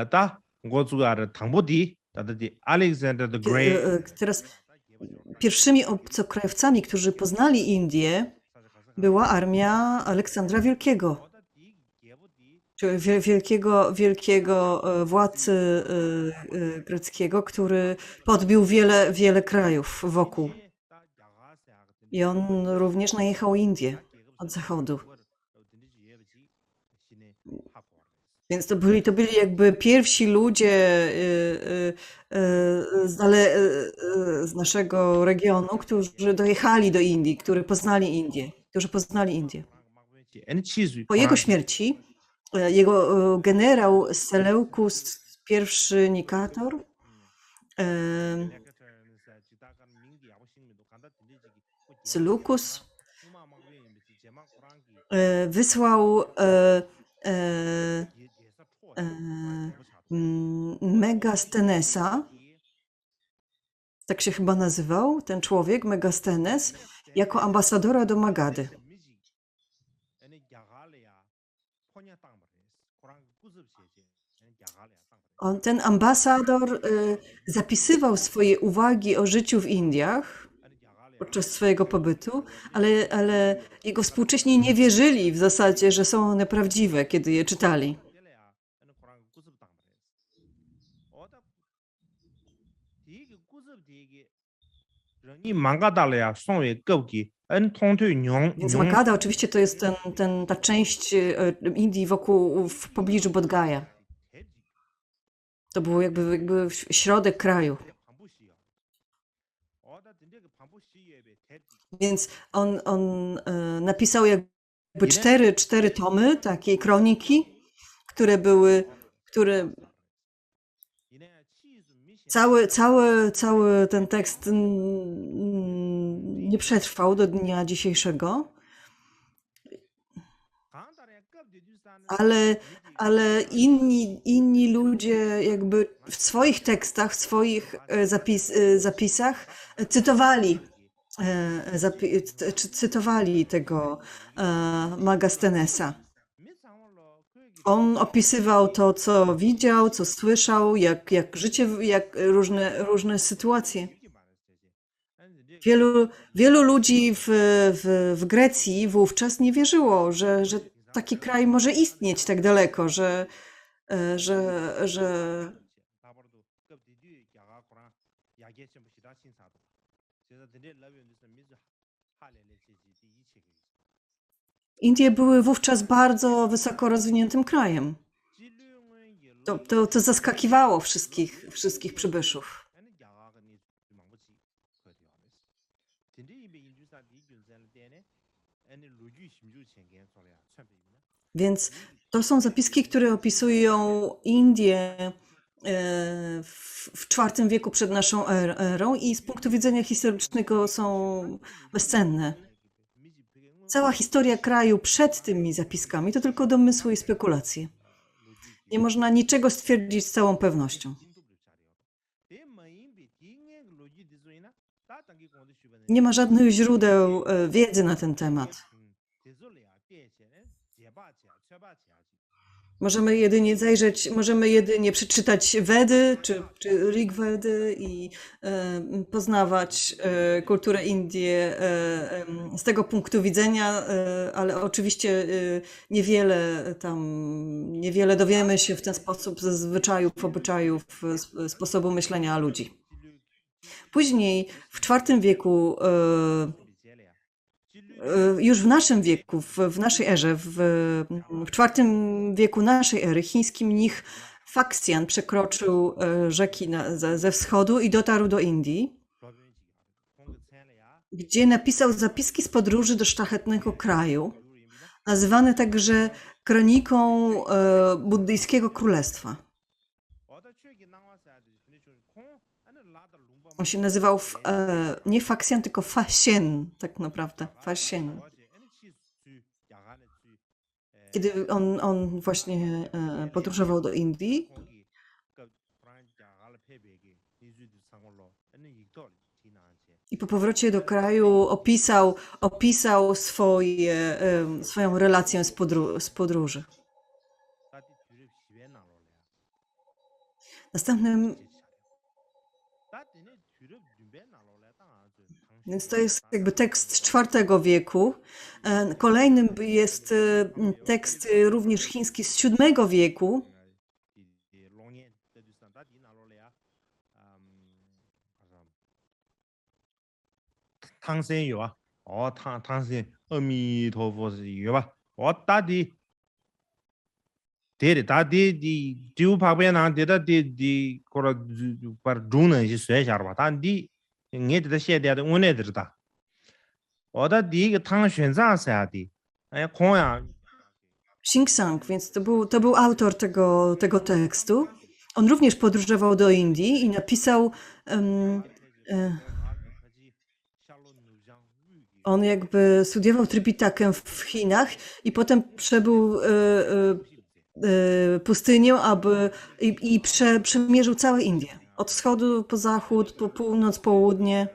다 고주가르 당보디 다디 알렉산더 더 그레이 Teraz pierwszymi obcokrajowcami, którzy poznali Indię, była armia Aleksandra Wielkiego, czyli wielkiego władcy greckiego, który podbił wiele krajów wokół. I on również najechał Indię od zachodu. Więc to byli jakby pierwsi ludzie z naszego regionu, którzy dojechali do Indii, którzy poznali Indię. Po jego śmierci jego generał Seleukus I Nikator Seleukus wysłał Megastenesa, tak się chyba nazywał ten człowiek, Megastenes, jako ambasadora do Magady. Ten ambasador zapisywał swoje uwagi o życiu w Indiach podczas swojego pobytu, ale jego współcześni nie wierzyli w zasadzie, że są one prawdziwe, kiedy je czytali. Więc Magada oczywiście to jest ta część Indii w pobliżu Bodh-Gaya. To był jakby środek kraju. Więc on napisał jakby cztery tomy takiej kroniki, które cały ten tekst nie przetrwał do dnia dzisiejszego, ale inni ludzie jakby w swoich tekstach, w swoich zapisach cytowali tego Megastenesa. On opisywał to, co widział, co słyszał, jak życie, jak różne sytuacje. Wielu ludzi w Grecji wówczas nie wierzyło, że taki kraj może istnieć tak daleko, że Indie były wówczas bardzo wysoko rozwiniętym krajem. To zaskakiwało wszystkich przybyszów. Więc to są zapiski, które opisują Indię w IV wieku przed naszą erą i z punktu widzenia historycznego są bezcenne. Cała historia kraju przed tymi zapiskami to tylko domysły i spekulacje. Nie można niczego stwierdzić z całą pewnością. Nie ma żadnych źródeł wiedzy na ten temat. Możemy jedynie przeczytać Wedy czy Rig Vedy i poznawać kulturę Indii z tego punktu widzenia, ale oczywiście niewiele dowiemy się w ten sposób ze zwyczajów, obyczajów, sposobu myślenia ludzi. Później w IV wieku, już w naszym wieku, w naszej erze, w IV wieku naszej ery, chiński mnich Faxian przekroczył rzeki ze wschodu i dotarł do Indii, gdzie napisał zapiski z podróży do szlachetnego kraju, nazywane także kroniką buddyjskiego królestwa. On się nazywał nie Faxian, tylko Faxian, tak naprawdę. Faxian. Kiedy on właśnie podróżował do Indii, i po powrocie do kraju opisał swoją relację z podróży. Następnym, więc to jest jakby tekst z IV wieku. Kolejnym jest tekst również chiński z VII wieku. Xing-Sang, więc to był autor tego tekstu. On również podróżował do Indii i napisał. On jakby studiował Tripitakę w Chinach i potem przebył pustynię, i przemierzył całe Indie. Od wschodu po zachód, po północ, południe.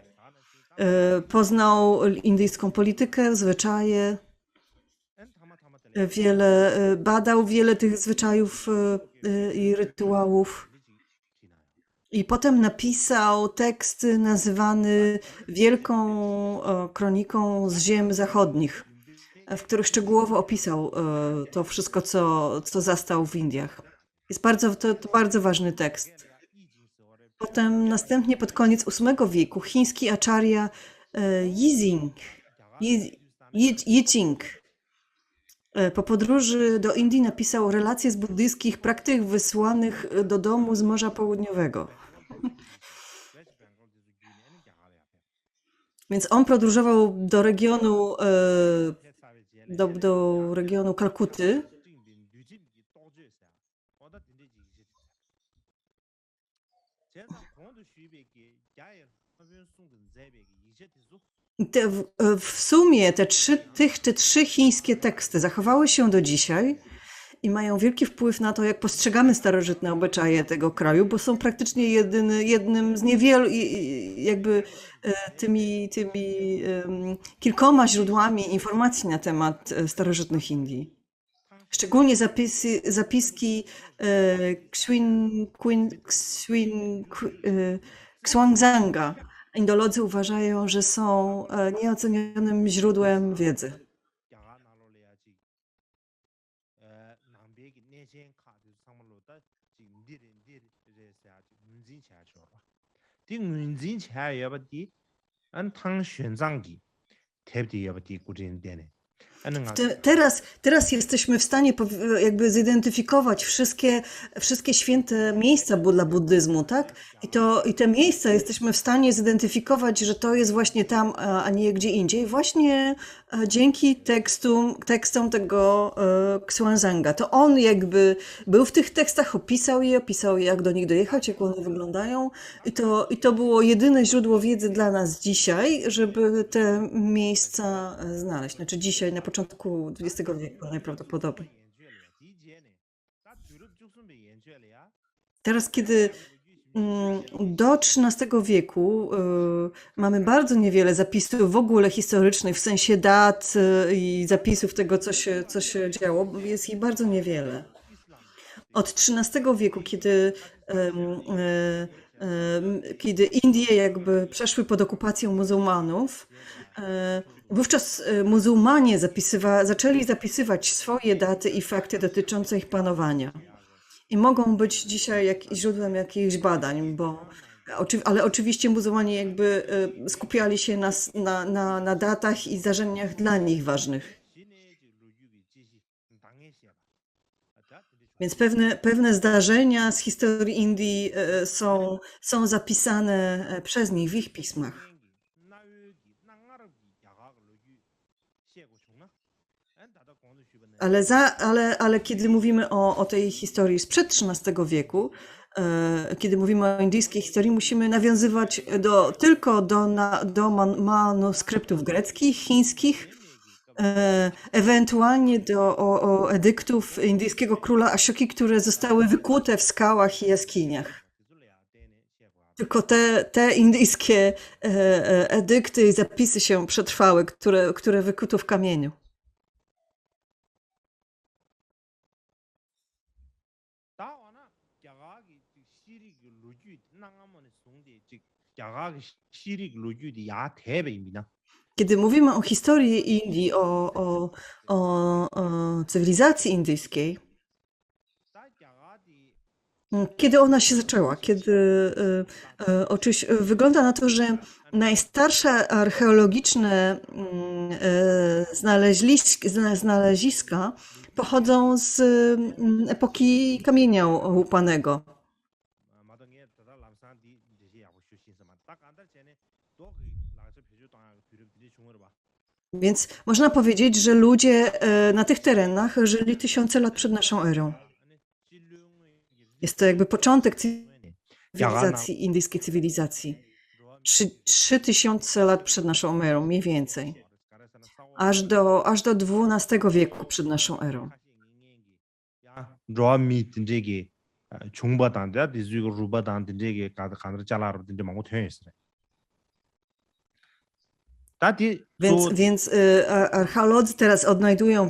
Poznał indyjską politykę, zwyczaje. Badał wiele tych zwyczajów i rytuałów. I potem napisał tekst nazywany Wielką Kroniką z Ziem Zachodnich, w których szczegółowo opisał to wszystko, co zastał w Indiach. Jest to bardzo ważny tekst. Potem następnie pod koniec VIII wieku chiński acharya Yijing po podróży do Indii napisał relacje z buddyjskich praktyk wysłanych do domu z Morza Południowego. Więc on podróżował do regionu Kalkuty. W sumie te trzy chińskie teksty zachowały się do dzisiaj i mają wielki wpływ na to, jak postrzegamy starożytne obyczaje tego kraju, bo są praktycznie jednym z niewielu, jakby tymi kilkoma źródłami informacji na temat starożytnych Indii. Szczególnie zapiski Xuanzanga. Indolodzy uważają, że są nieocenionym źródłem wiedzy. 디 은진 차야바디 안탕 현장기 탭디야바디 꾸진데네 아는 Teraz jesteśmy w stanie jakby zidentyfikować wszystkie święte miejsca dla buddyzmu, tak? I te miejsca jesteśmy w stanie zidentyfikować, że to jest właśnie tam, a nie gdzie indziej, właśnie dzięki tekstom tego Xuanzanga. To on jakby był w tych tekstach, opisał je, jak do nich dojechać, jak one wyglądają. I to było jedyne źródło wiedzy dla nas dzisiaj, żeby te miejsca znaleźć. Znaczy dzisiaj, na początku XX wieku najprawdopodobniej. Teraz, kiedy do XIII wieku mamy bardzo niewiele zapisów w ogóle historycznych, w sensie dat i zapisów tego, co się działo, jest ich bardzo niewiele. Od XIII wieku, kiedy Indie jakby przeszły pod okupacją muzułmanów, wówczas muzułmanie zaczęli zapisywać swoje daty i fakty dotyczące ich panowania. I mogą być dzisiaj źródłem jakichś badań, ale oczywiście muzułmanie jakby skupiali się na datach i zdarzeniach dla nich ważnych. Więc pewne zdarzenia z historii Indii są zapisane przez nich w ich pismach. Ale kiedy mówimy o tej historii sprzed XIII wieku, kiedy mówimy o indyjskiej historii, musimy nawiązywać tylko do manuskryptów greckich, chińskich, ewentualnie do edyktów indyjskiego króla Ashoki, które zostały wykute w skałach i jaskiniach. Tylko te indyjskie edykty i zapisy się przetrwały, które wykuto w kamieniu. Kiedy mówimy o historii Indii, o cywilizacji indyjskiej, kiedy ona się zaczęła? Oczywiście wygląda na to, że najstarsze archeologiczne znaleziska pochodzą z epoki kamienia łupanego. Więc można powiedzieć, że ludzie na tych terenach żyli tysiące lat przed naszą erą. Jest to jakby początek cywilizacji, indyjskiej cywilizacji. 3000 lat przed naszą erą, mniej więcej. Aż do XII wieku przed naszą erą. Więc archeolodzy teraz odnajdują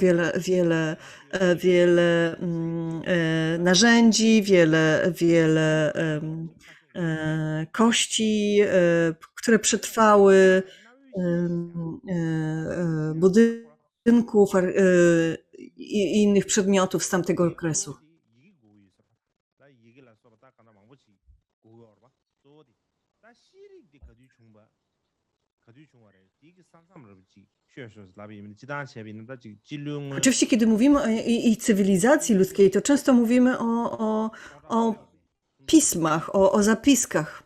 wiele narzędzi, wiele kości, które przetrwały, budynków i innych przedmiotów z tamtego okresu. Oczywiście, kiedy mówimy o cywilizacji ludzkiej, to często mówimy o pismach, o zapiskach.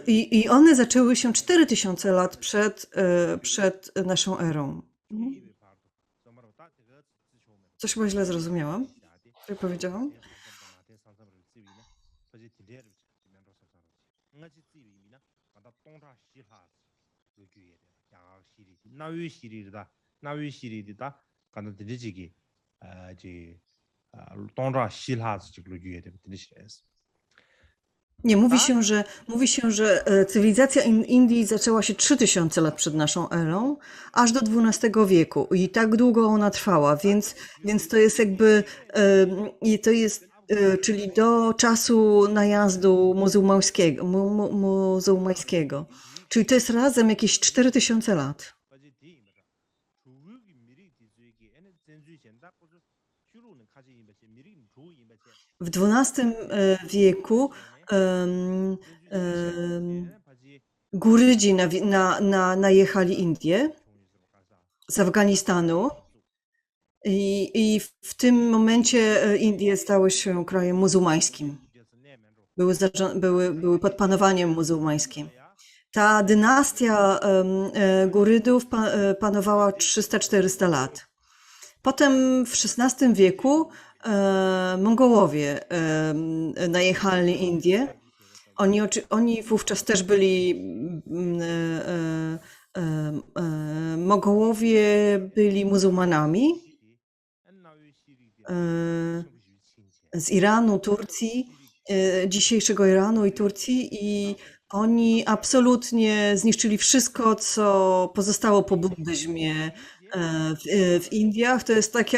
I one zaczęły się 4000 lat przed naszą erą. Coś chyba źle zrozumiałam? Co powiedziałam? Nie, mówi się, że cywilizacja Indii zaczęła się 3000 lat przed naszą erą, aż do XII wieku i tak długo ona trwała, więc to jest jakby, czyli do czasu najazdu muzułmańskiego. Czyli to jest razem jakieś 4000 lat. W XII wieku em, em, Gurydzi najechali Indię z Afganistanu i w tym momencie Indie stały się krajem muzułmańskim. Były pod panowaniem muzułmańskim. Ta dynastia Gurydów panowała 300-400 lat. Potem w XVI wieku Mongołowie najechali Indię. Oni wówczas też byli Mongołowie byli muzułmanami z Iranu, Turcji, dzisiejszego Iranu i Turcji i oni absolutnie zniszczyli wszystko, co pozostało po buddyzmie w Indiach. To jest tak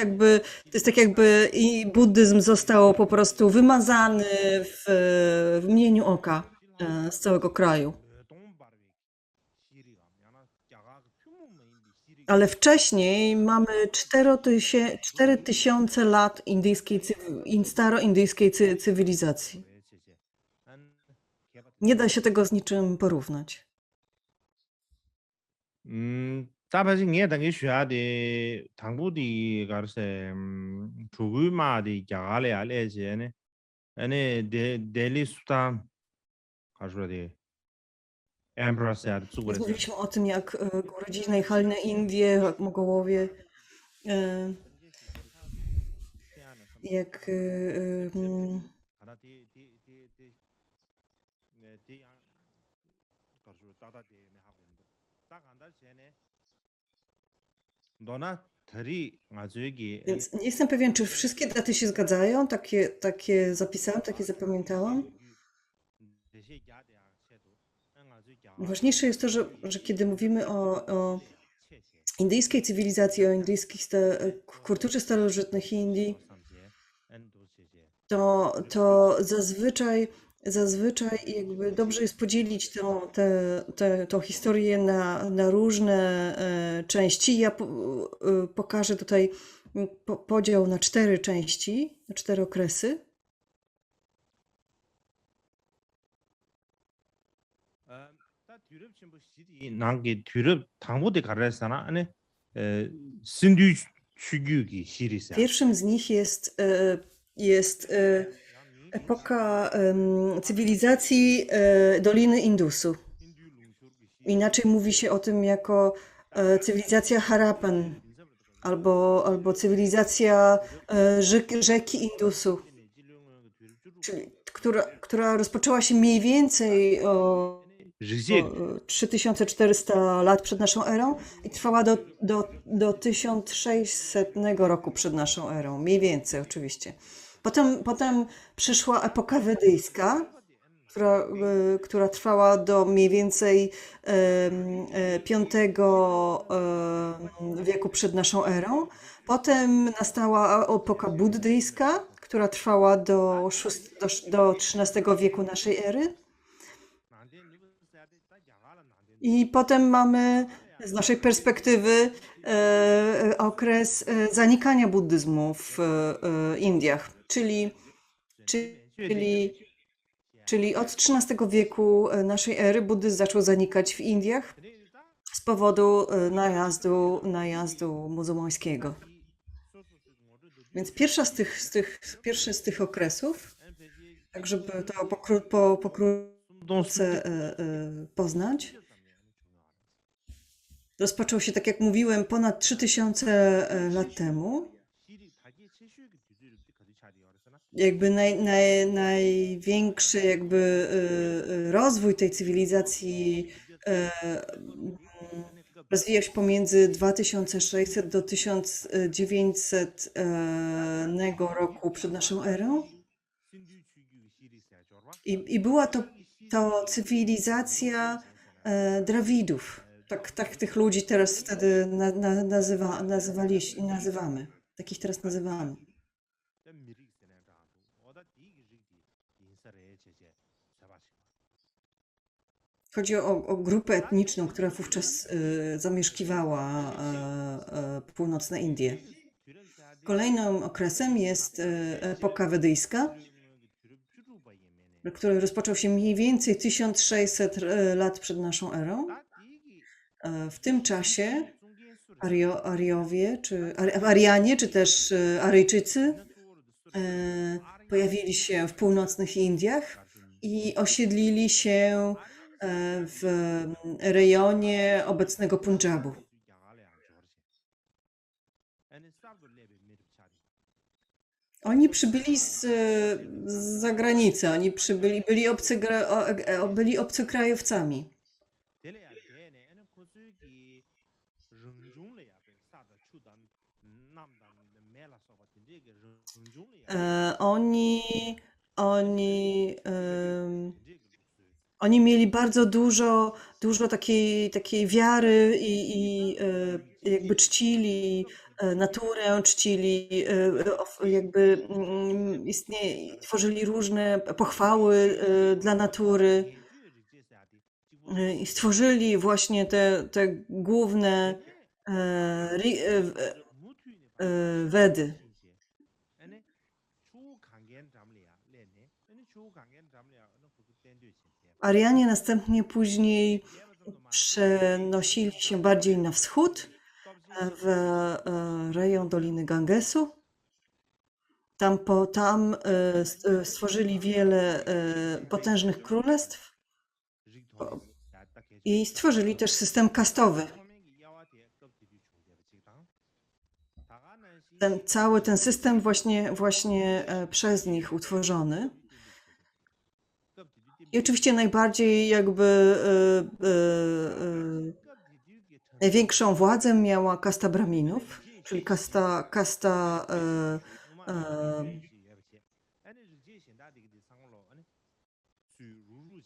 jakby i buddyzm został po prostu wymazany w mgnieniu oka z całego kraju. Ale wcześniej mamy 4000 lat staroindyjskiej cywilizacji. Nie da się tego z niczym porównać. 大白是你等于学的唐古的，搞是出轨嘛的家里啊那些呢，那德里苏丹，他说的 Empress 啊，做的是。 Mówiliśmy o tym, jak Gurydzi najechali na Indię, jak Mongołowie, jak Więc nie jestem pewien, czy wszystkie daty się zgadzają. Takie zapisałam, takie zapamiętałam. Ważniejsze jest to, że kiedy mówimy o indyjskiej cywilizacji, o indyjskiej kulturze starożytnych Indii, to zazwyczaj jakby dobrze jest podzielić tą historię na różne części. Ja pokażę tutaj podział na 4 części, na 4 okresy. Pierwszym z nich jest epoka cywilizacji Doliny Indusu. Inaczej mówi się o tym jako cywilizacja Harappan albo cywilizacja rzeki Indusu, czyli, która rozpoczęła się mniej więcej o 3400 lat przed naszą erą i trwała do 1600 roku przed naszą erą, mniej więcej oczywiście. Potem przyszła epoka wedyjska, która trwała do mniej więcej V wieku przed naszą erą. Potem nastała epoka buddyjska, która trwała do XIII wieku naszej ery. I potem mamy z naszej perspektywy okres zanikania buddyzmu w Indiach, czyli od XIII wieku naszej ery buddyzm zaczął zanikać w Indiach z powodu najazdu muzułmańskiego. Więc pierwszy z tych okresów, tak żeby to pokrótce poznać, rozpoczął się, tak jak mówiłem, ponad 3000 lat temu. Jakby największy jakby rozwój tej cywilizacji rozwijał się pomiędzy 2600 do 1900 roku przed naszą erą. I była to cywilizacja Drawidów. Tak tych ludzi teraz wtedy nazywamy. Takich teraz nazywamy. Chodzi o grupę etniczną, która wówczas zamieszkiwała północne Indie. Kolejnym okresem jest epoka wedyjska, który rozpoczął się mniej więcej 1600 lat przed naszą erą. W tym czasie Arianie, czy też Aryjczycy pojawili się w północnych Indiach i osiedlili się w rejonie obecnego Punjabu. Oni przybyli z zagranicy, oni byli obcokrajowcami. Oni mieli bardzo dużo takiej wiary i jakby czcili naturę, czcili jakby tworzyli różne pochwały dla natury i stworzyli właśnie te główne Wedy. Arianie następnie później przenosili się bardziej na wschód, w rejon Doliny Gangesu. Tam stworzyli wiele potężnych królestw i stworzyli też system kastowy. Cały ten system właśnie przez nich utworzony. I oczywiście najbardziej największą władzę miała kasta Brahminów, czyli kasta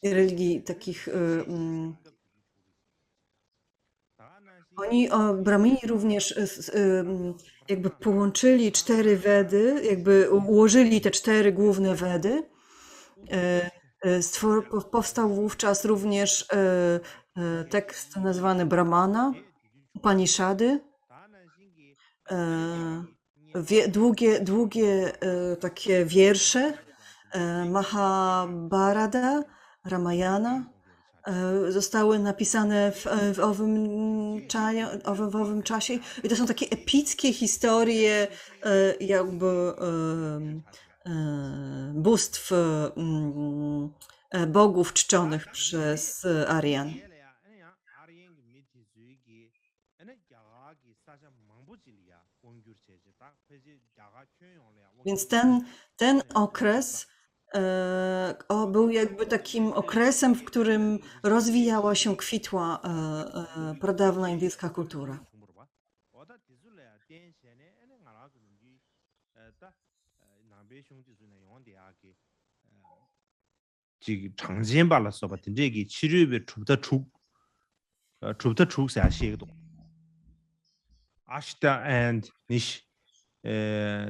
religii takich. Brahmini również jakby połączyli 4 Wedy, jakby ułożyli te 4 główne Wedy. Powstał wówczas również tekst nazwany Brahmana, Upanishady, długie takie wiersze, Mahabharata, Ramayana, zostały napisane w owym czasie i to są takie epickie historie jakby bóstw, bogów czczonych przez Aryan. Więc ten okres był jakby takim okresem, w którym rozwijała się, kwitła pradawna indyjska kultura. Ashta and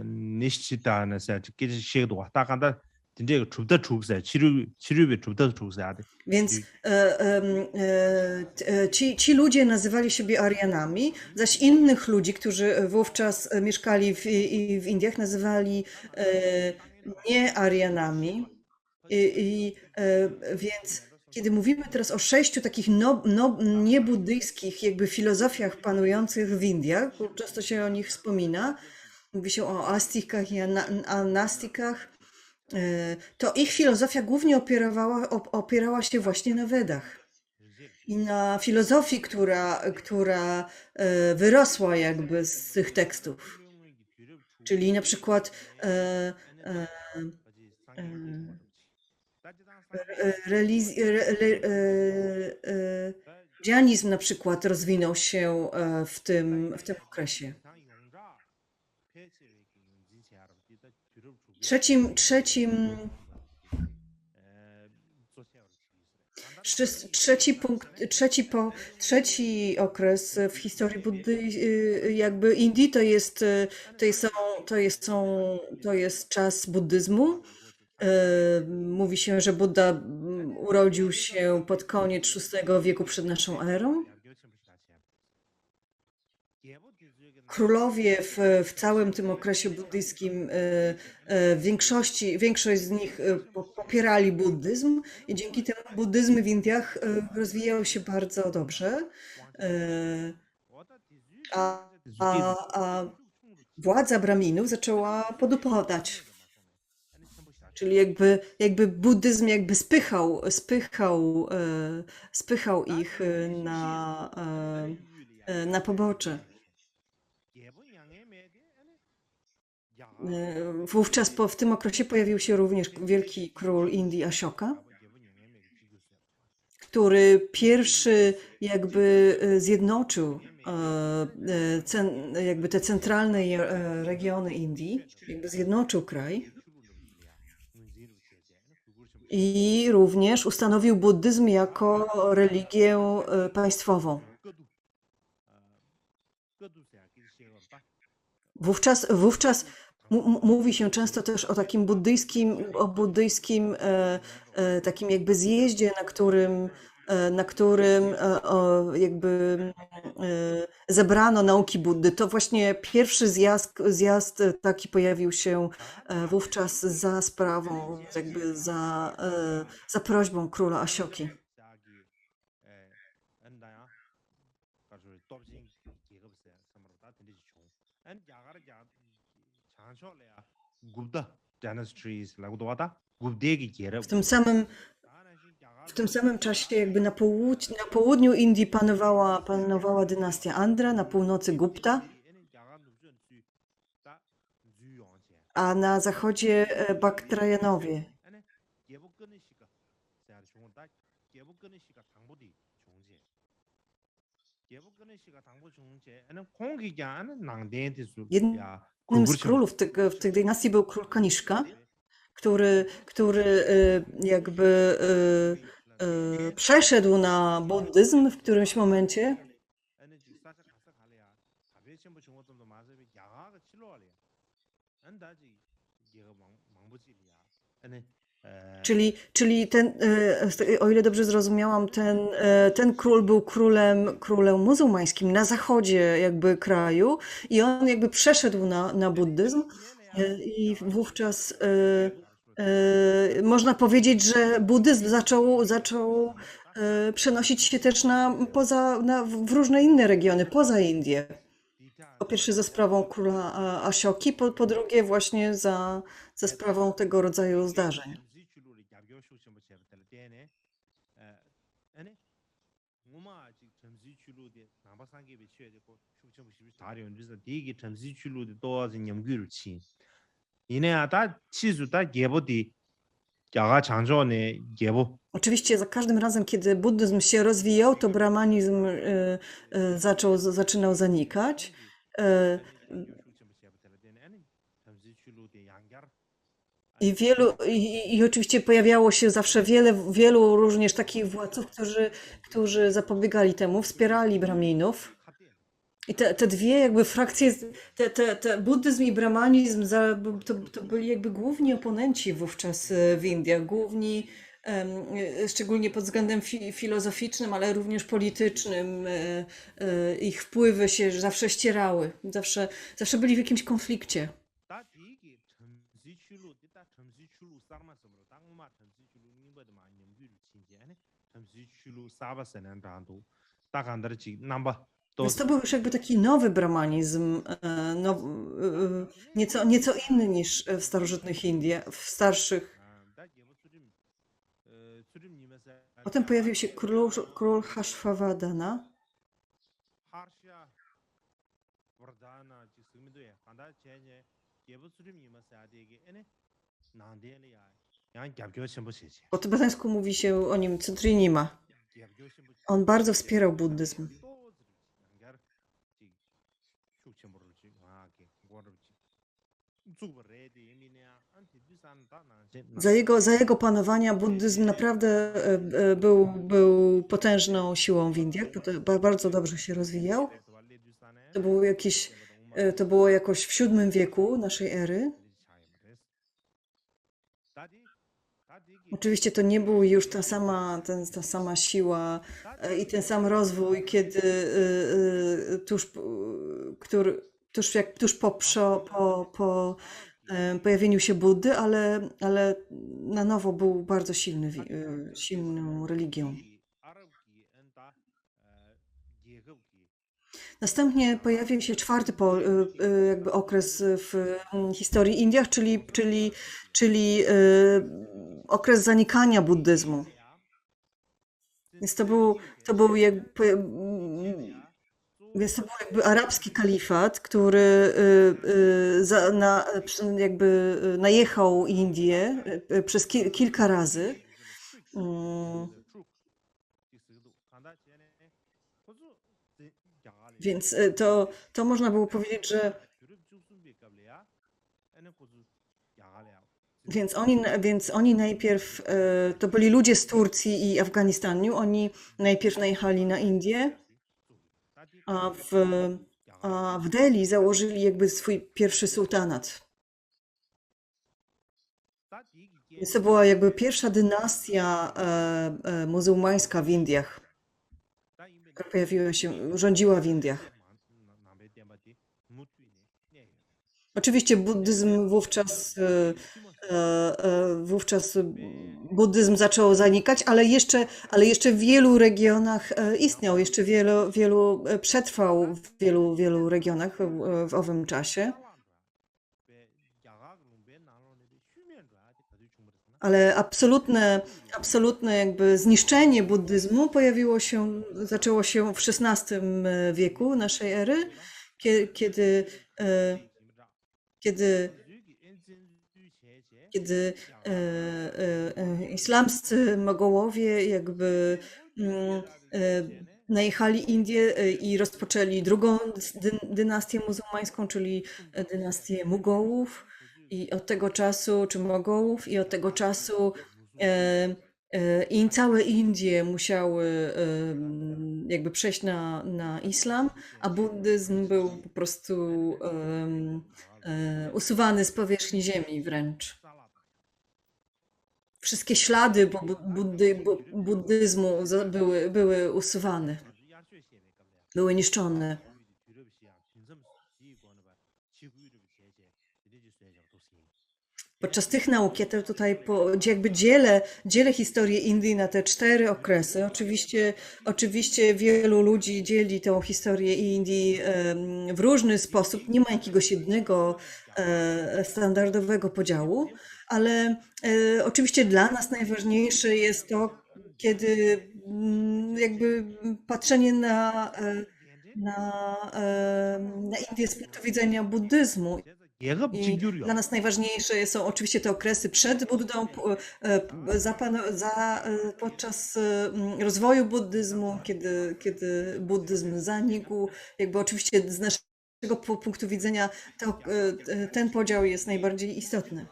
Nishchita said, "Get shake do Takanda, the Trubda Troops, Chirubi Trubda Troops." Więc ci ludzie nazywali siebie Aryanami, zaś innych ludzi, którzy wówczas mieszkali w Indiach, nazywali nie Aryanami. Więc kiedy mówimy teraz o 6 takich niebuddyjskich jakby filozofiach panujących w Indiach, bo często się o nich wspomina, mówi się o astikach i anastikach, to ich filozofia głównie opierała się właśnie na Wedach i na filozofii, która wyrosła jakby z tych tekstów. Czyli na przykład Dżainizm na przykład rozwinął się w tym okresie. Trzeci okres w historii jakby Indii to jest czas buddyzmu. Mówi się, że Buddha urodził się pod koniec VI wieku przed naszą erą. królowie w całym tym okresie buddyjskim, większość z nich popierali buddyzm i dzięki temu buddyzm w Indiach rozwijał się bardzo dobrze. E, A, a władza Braminów zaczęła podupadać. Czyli jakby buddyzm jakby spychał ich na pobocze. Wówczas w tym okresie pojawił się również wielki król Indii Ashoka, który pierwszy jakby zjednoczył jakby te centralne regiony Indii, jakby zjednoczył kraj i również ustanowił buddyzm jako religię państwową. Wówczas mówi się często też o takim buddyjskim takim jakby zjeździe, na którym jakby zebrano nauki Buddy. To właśnie pierwszy zjazd taki pojawił się wówczas za sprawą, jakby za prośbą króla Ashoki. W tym samym czasie jakby na południu Indii panowała dynastia Andhra, na północy Gupta, a na zachodzie Baktrajanowie. Jednym z królów w tej dynastii był król Kaniszka, który jakby przeszedł na buddyzm w którymś momencie. Czyli o ile dobrze zrozumiałam, ten król był królem muzułmańskim na zachodzie jakby kraju i on jakby przeszedł na buddyzm i wówczas można powiedzieć, że buddyzm zaczął przenosić się też w różne inne regiony, poza Indię. Po pierwsze za sprawą króla Ashoki, po drugie właśnie za sprawą tego rodzaju zdarzeń. Oczywiście za każdym razem, kiedy buddyzm się rozwijał, to brahmanizm zaczynał zanikać. I oczywiście pojawiało się zawsze wielu również takich władców, którzy zapobiegali temu, wspierali Brahminów. I te dwie jakby frakcje, buddyzm i brahmanizm, to byli jakby główni oponenci wówczas w Indiach, szczególnie pod względem filozoficznym, ale również politycznym. Ich wpływy się zawsze ścierały, zawsze byli w jakimś konflikcie. Więc to był już jakby taki nowy brahmanizm, nieco inny niż w starożytnych Indiach, w starszych. Potem pojawił się król Hashvardhana. Po tybetańsku mówi się o nim Trinima. On bardzo wspierał buddyzm. Za jego panowania buddyzm naprawdę był potężną siłą w Indiach, bardzo dobrze się rozwijał. To było jakoś w VII wieku naszej ery. Oczywiście to nie był już ta sama siła i ten sam rozwój, tuż po pojawieniu się Buddy, ale na nowo był bardzo silną religią. Następnie pojawił się czwarty jakby okres w historii Indiach, czyli okres zanikania buddyzmu. Więc więc to był jakby arabski kalifat, który jakby najechał Indię przez kilka razy. Więc to można było powiedzieć, że więc oni najpierw, to byli ludzie z Turcji i Afganistanu, oni najpierw najechali na Indię, a w Delhi założyli jakby swój pierwszy sułtanat. Więc to była jakby pierwsza dynastia muzułmańska w Indiach, która rządziła w Indiach. Oczywiście wówczas buddyzm zaczął zanikać, ale jeszcze w wielu regionach istniał, jeszcze przetrwał w wielu regionach w owym czasie. Ale absolutne jakby zniszczenie buddyzmu zaczęło się w XVI wieku naszej ery, kiedy islamscy Mogołowie jakby najechali Indię i rozpoczęli drugą dynastię muzułmańską, czyli dynastię Mugołów. I od tego czasu, czy Mogołów, i od tego czasu i całe Indie musiały jakby przejść na islam, a buddyzm był po prostu usuwany z powierzchni ziemi wręcz. Wszystkie ślady buddyzmu były usuwane, były niszczone. Podczas tych nauk ja tutaj jakby dzielę historię Indii na te 4 okresy. Oczywiście wielu ludzi dzieli tę historię Indii w różny sposób. Nie ma jakiegoś jednego standardowego podziału, ale oczywiście dla nas najważniejsze jest to, kiedy jakby patrzenie na Indię z punktu widzenia buddyzmu. I dla nas najważniejsze są oczywiście te okresy przed Buddą, podczas rozwoju buddyzmu, kiedy buddyzm zanikł. Jakby oczywiście z naszego punktu widzenia ten podział jest najbardziej istotny.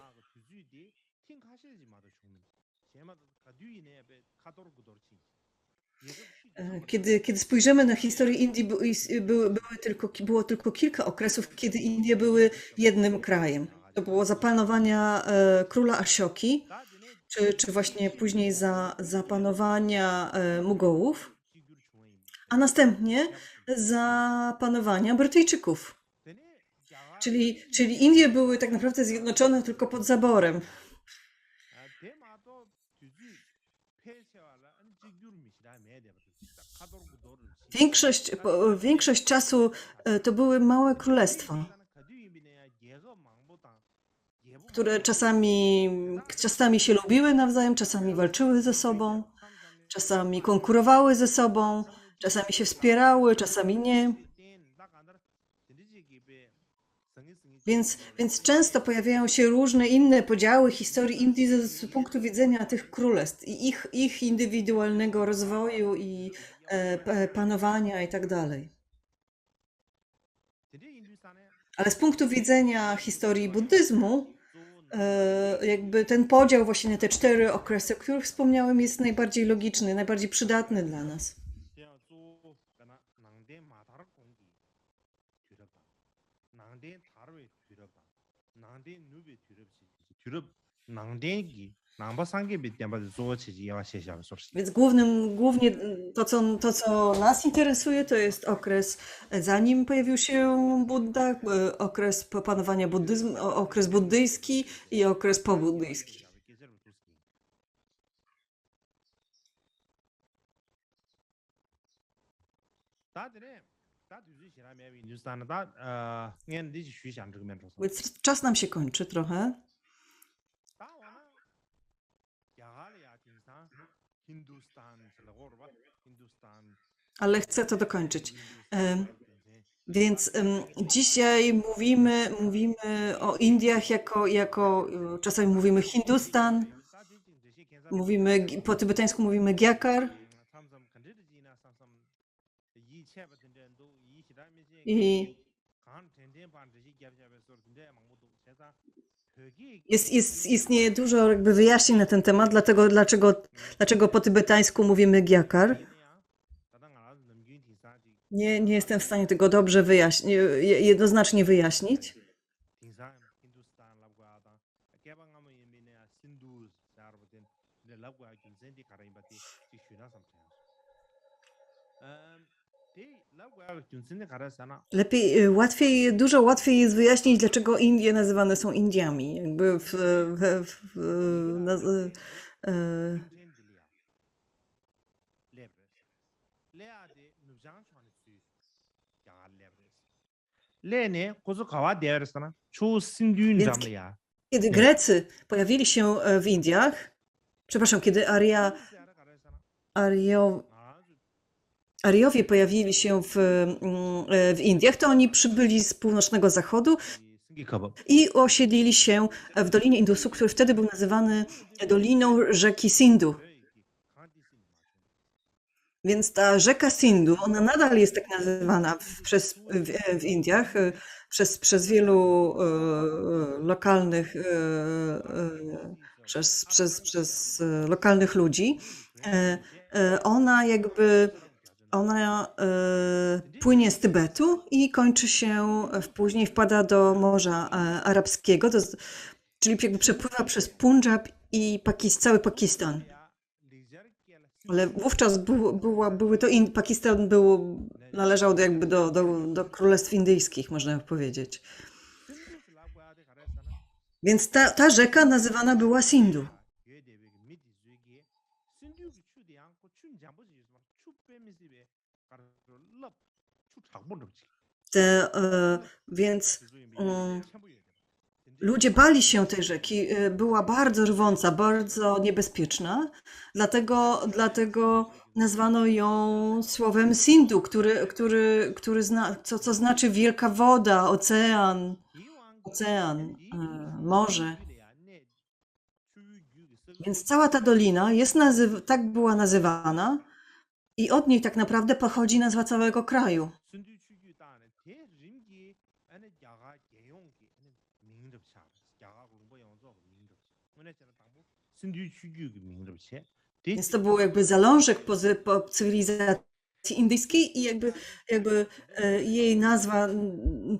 Kiedy spojrzymy na historię Indii, było tylko kilka okresów, kiedy Indie były jednym krajem. To było za panowania króla Ashoki, czy właśnie później za panowania Mugołów, a następnie za panowania Brytyjczyków. Czyli Indie były tak naprawdę zjednoczone tylko pod zaborem. Większość czasu to były małe królestwa, które czasami się lubiły nawzajem, czasami walczyły ze sobą, czasami konkurowały ze sobą, czasami się wspierały, czasami nie. Więc często pojawiają się różne inne podziały historii Indii z punktu widzenia tych królestw i ich indywidualnego rozwoju i panowania i tak dalej. Ale z punktu widzenia historii buddyzmu, jakby ten podział właśnie na te 4 okresy, o których wspomniałem, jest najbardziej logiczny, najbardziej przydatny dla nas. 남바 상계비 때문에 조치지 야와 시샤 소시. Więc głównie to, co nas interesuje, to jest okres zanim pojawił się Buddha, okres panowania buddyzmu, okres buddyjski i okres pobuddyjski. Więc czas nam się kończy trochę. Ale chcę to dokończyć. Więc dzisiaj mówimy o Indiach jako czasami mówimy Hindustan, po tybetańsku mówimy Gyakar. I istnieje dużo jakby wyjaśnień na ten temat, dlaczego po tybetańsku mówimy Gyakar. Nie jestem w stanie tego dobrze jednoznacznie wyjaśnić. Dużo łatwiej jest wyjaśnić, dlaczego Indie nazywane są Indiami. Jakby kiedy Grecy pojawili się w Indiach, przepraszam, kiedy Ariowie pojawili się w Indiach, to oni przybyli z północnego zachodu i osiedlili się w Dolinie Indusu, który wtedy był nazywany Doliną rzeki Sindhu. Więc ta rzeka Sindhu, ona nadal jest tak nazywana w Indiach przez wielu lokalnych, przez lokalnych ludzi. Ona płynie z Tybetu i kończy się, później wpada do Morza Arabskiego, czyli jakby przepływa przez Punjab i cały Pakistan. Ale wówczas Pakistan należał do królestw indyjskich, można powiedzieć. Więc ta rzeka nazywana była Sindhu. Więc ludzie bali się tej rzeki. Była bardzo rwąca, bardzo niebezpieczna. Dlatego nazwano ją słowem Sindhu, co znaczy wielka woda, ocean, morze. Więc cała ta dolina tak była nazywana i od niej tak naprawdę pochodzi nazwa całego kraju. Więc to był jakby zalążek po cywilizacji indyjskiej i jakby jej nazwa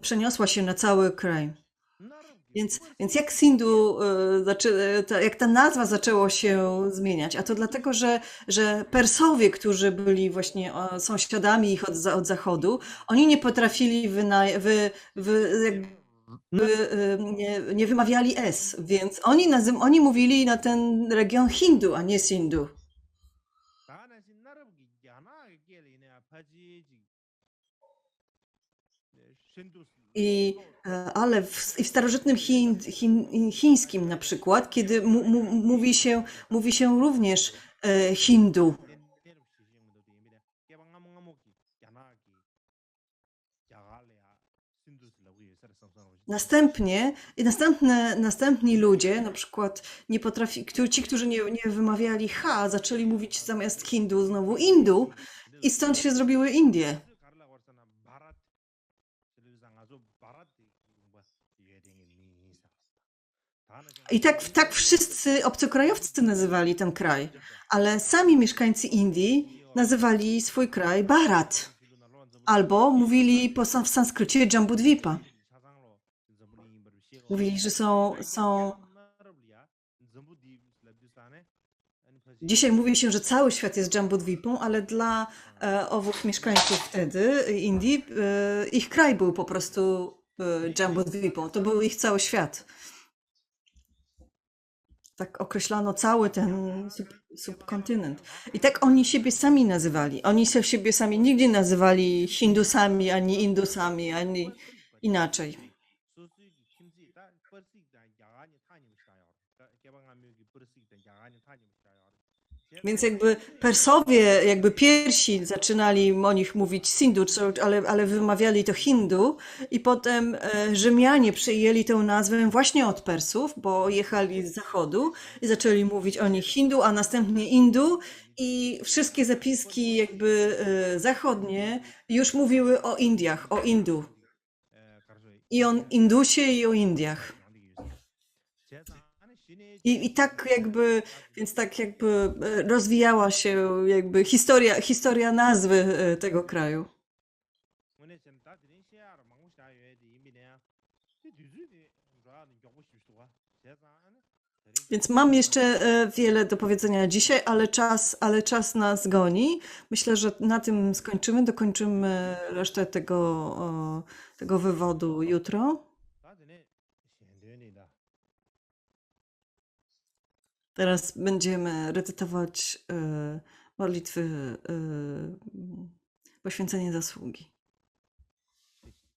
przeniosła się na cały kraj. Więc jak Sindhu, jak ta nazwa zaczęła się zmieniać, a to dlatego, że Persowie, którzy byli właśnie sąsiadami ich od zachodu, oni nie potrafili nie wymawiali S, więc oni mówili na ten region Hindu, a nie Sindhu. Ale w starożytnym chińskim na przykład, kiedy mówi się również Hindu. Następni ludzie, na przykład ci, którzy nie wymawiali H, zaczęli mówić zamiast Hindu znowu Indu i stąd się zrobiły Indie. I tak wszyscy obcokrajowcy nazywali ten kraj, ale sami mieszkańcy Indii nazywali swój kraj Bharat, albo mówili w sanskrycie Jambudvipa. Mówili, że są Dzisiaj mówi się, że cały świat jest Jambudwipą, ale dla owych mieszkańców wtedy Indii, ich kraj był po prostu Jambudwipą. To był ich cały świat. Tak określano cały ten subkontynent. I tak oni siebie sami nazywali. Oni siebie sami nigdy nazywali Hindusami, ani Indusami, ani inaczej. Więc jakby Persowie, jakby pierwsi zaczynali o nich mówić Sindu, ale wymawiali to Hindu i potem Rzymianie przyjęli tę nazwę właśnie od Persów, bo jechali z zachodu i zaczęli mówić o nich Hindu, a następnie Indu i wszystkie zapiski jakby zachodnie już mówiły o Indiach, o Indu. I o Indusie i o Indiach. I tak jakby, więc tak jakby rozwijała się jakby historia nazwy tego kraju. Więc mam jeszcze wiele do powiedzenia dzisiaj, ale czas nas goni. Myślę, że na tym skończymy, dokończymy resztę tego wywodu jutro. Teraz będziemy recytować modlitwy poświęcenie zasługi.